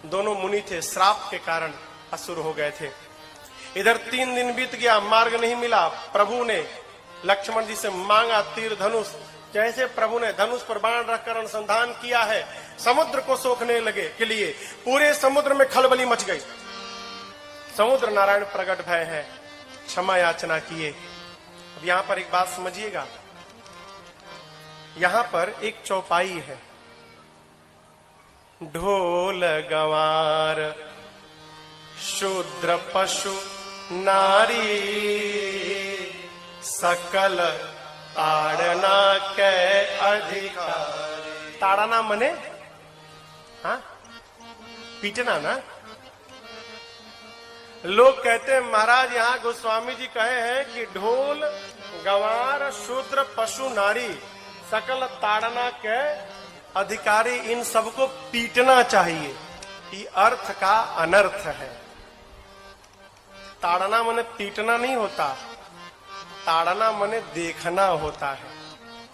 दोनों मुनि थे, श्राप के कारण असुर हो गए थे। इधर 3 दिन बीत गया, मार्ग नहीं मिला। प्रभु ने लक्ष्मण जी से मांगा तीर धनुष। जैसे प्रभु ने धनुष पर बाण रखकर अनुसंधान किया है, समुद्र को सोखने लगे के लिए पूरे समुद्र में खलबली मच गई। समुद्र नारायण प्रकट भय है, क्षमा याचना किए। अब यहां पर एक बात समझिएगा, यहां पर एक चौपाई है। ढोल गंवार शूद्र पशु नारी, सकल ताड़ना के अधिकारी। ताड़ना मने हाँ पीटना ना। लोग कहते हैं महाराज यहाँ गोस्वामी जी कहे हैं कि ढोल गंवार शूद्र पशु नारी सकल ताड़ना के अधिकारी, इन सबको पीटना चाहिए। ये अर्थ का अनर्थ है। ताड़ना मने पीटना नहीं होता, ताड़ना मने देखना होता है।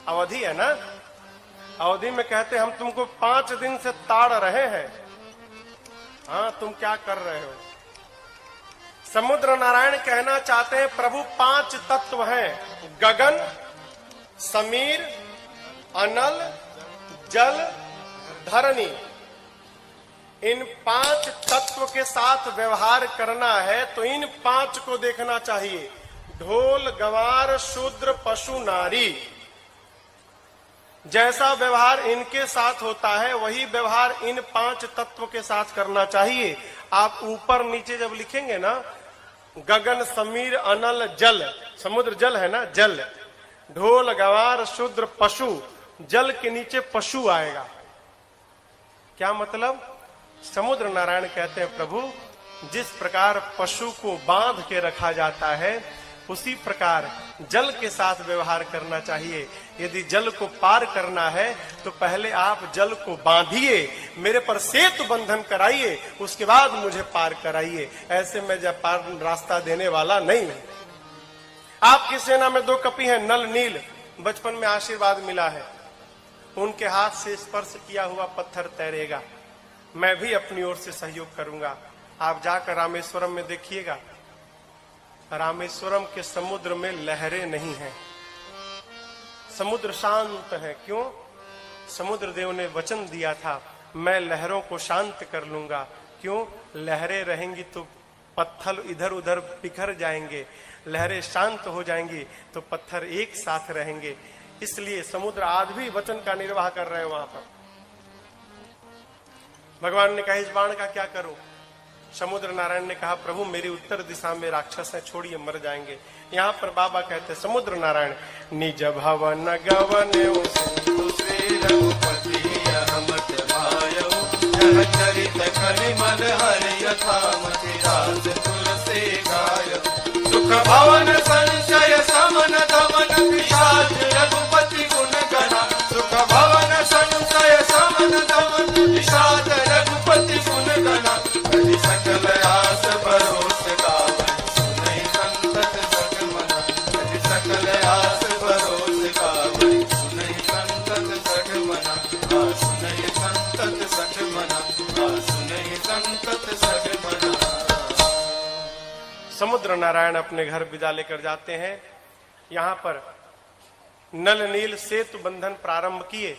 अवधि है ना, अवधि में कहते हम तुमको 5 दिन से ताड़ रहे हैं, हाँ तुम क्या कर रहे हो। समुद्र नारायण कहना चाहते हैं प्रभु 5 तत्व हैं, गगन, समीर, अनल, जल, धरणी। इन 5 तत्व के साथ व्यवहार करना है तो इन 5 को देखना चाहिए, ढोल, गंवार, शूद्र, पशु, नारी। जैसा व्यवहार इनके साथ होता है वही व्यवहार इन 5 तत्व के साथ करना चाहिए। आप ऊपर नीचे जब लिखेंगे ना, गगन, समीर, अनल, जल, समुद्र जल है ना, जल, ढोल, गंवार, शूद्र, पशु, जल के नीचे पशु आएगा। क्या मतलब? समुद्र नारायण कहते हैं प्रभु जिस प्रकार पशु को बांध के रखा जाता है उसी प्रकार जल के साथ व्यवहार करना चाहिए। यदि जल को पार करना है तो पहले आप जल को बांधिए, मेरे पर सेतु बंधन कराइए, उसके बाद मुझे पार कराइए। ऐसे में जब पार रास्ता देने वाला नहीं है। आपकी सेना में 2 कपि हैं, नल, नील, बचपन में आशीर्वाद मिला है, उनके हाथ से स्पर्श किया हुआ पत्थर तैरेगा। मैं भी अपनी ओर से सहयोग करूंगा। आप जाकर रामेश्वरम में देखिएगा, रामेश्वरम के समुद्र में लहरें नहीं हैं, समुद्र शांत है। क्यों? समुद्र देव ने वचन दिया था मैं लहरों को शांत कर लूंगा। क्यों? लहरें रहेंगी तो पत्थर इधर उधर बिखर जाएंगे, लहरें शांत हो जाएंगी तो पत्थर एक साथ रहेंगे। इसलिए समुद्र आज भी वचन का निर्वाह कर रहे हैं वहां पर। भगवान ने कहा इस बाण का क्या करूं? समुद्र नारायण ने कहा प्रभु मेरी उत्तर दिशा में राक्षस है, छोड़िए, मर जाएंगे। यहाँ पर बाबा कहते समुद्र नारायण निज भवन गवन सिंधु श्री रघुपति अहमत भायो यह चरित कलिमल हरि यथामति राज तुलसी गायो सुख भवन संशय समन दमन पिशाच रघुपति गुण गणा सुख भवन संशय समन दमन पिशाच रघुपति गुण गणा हरि सकल आस भरोस गावै सुनै संतत सठ मना हरि सकल आस भरोस गावै सुनै संतत सठ मना सुनै संतत सठ मना सुनै संतत सठ मना। समुद्र नारायण अपने घर विदा लेकर जाते हैं। यहाँ पर नल नील सेतु बंधन प्रारंभ किए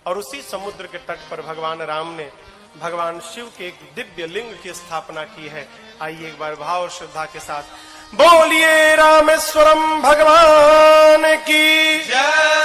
और उसी समुद्र के तट पर भगवान राम ने भगवान शिव के एक दिव्य लिंग की स्थापना की है। आइए एक बार भाव और श्रद्धा के साथ बोलिए रामेश्वरम भगवान की जय।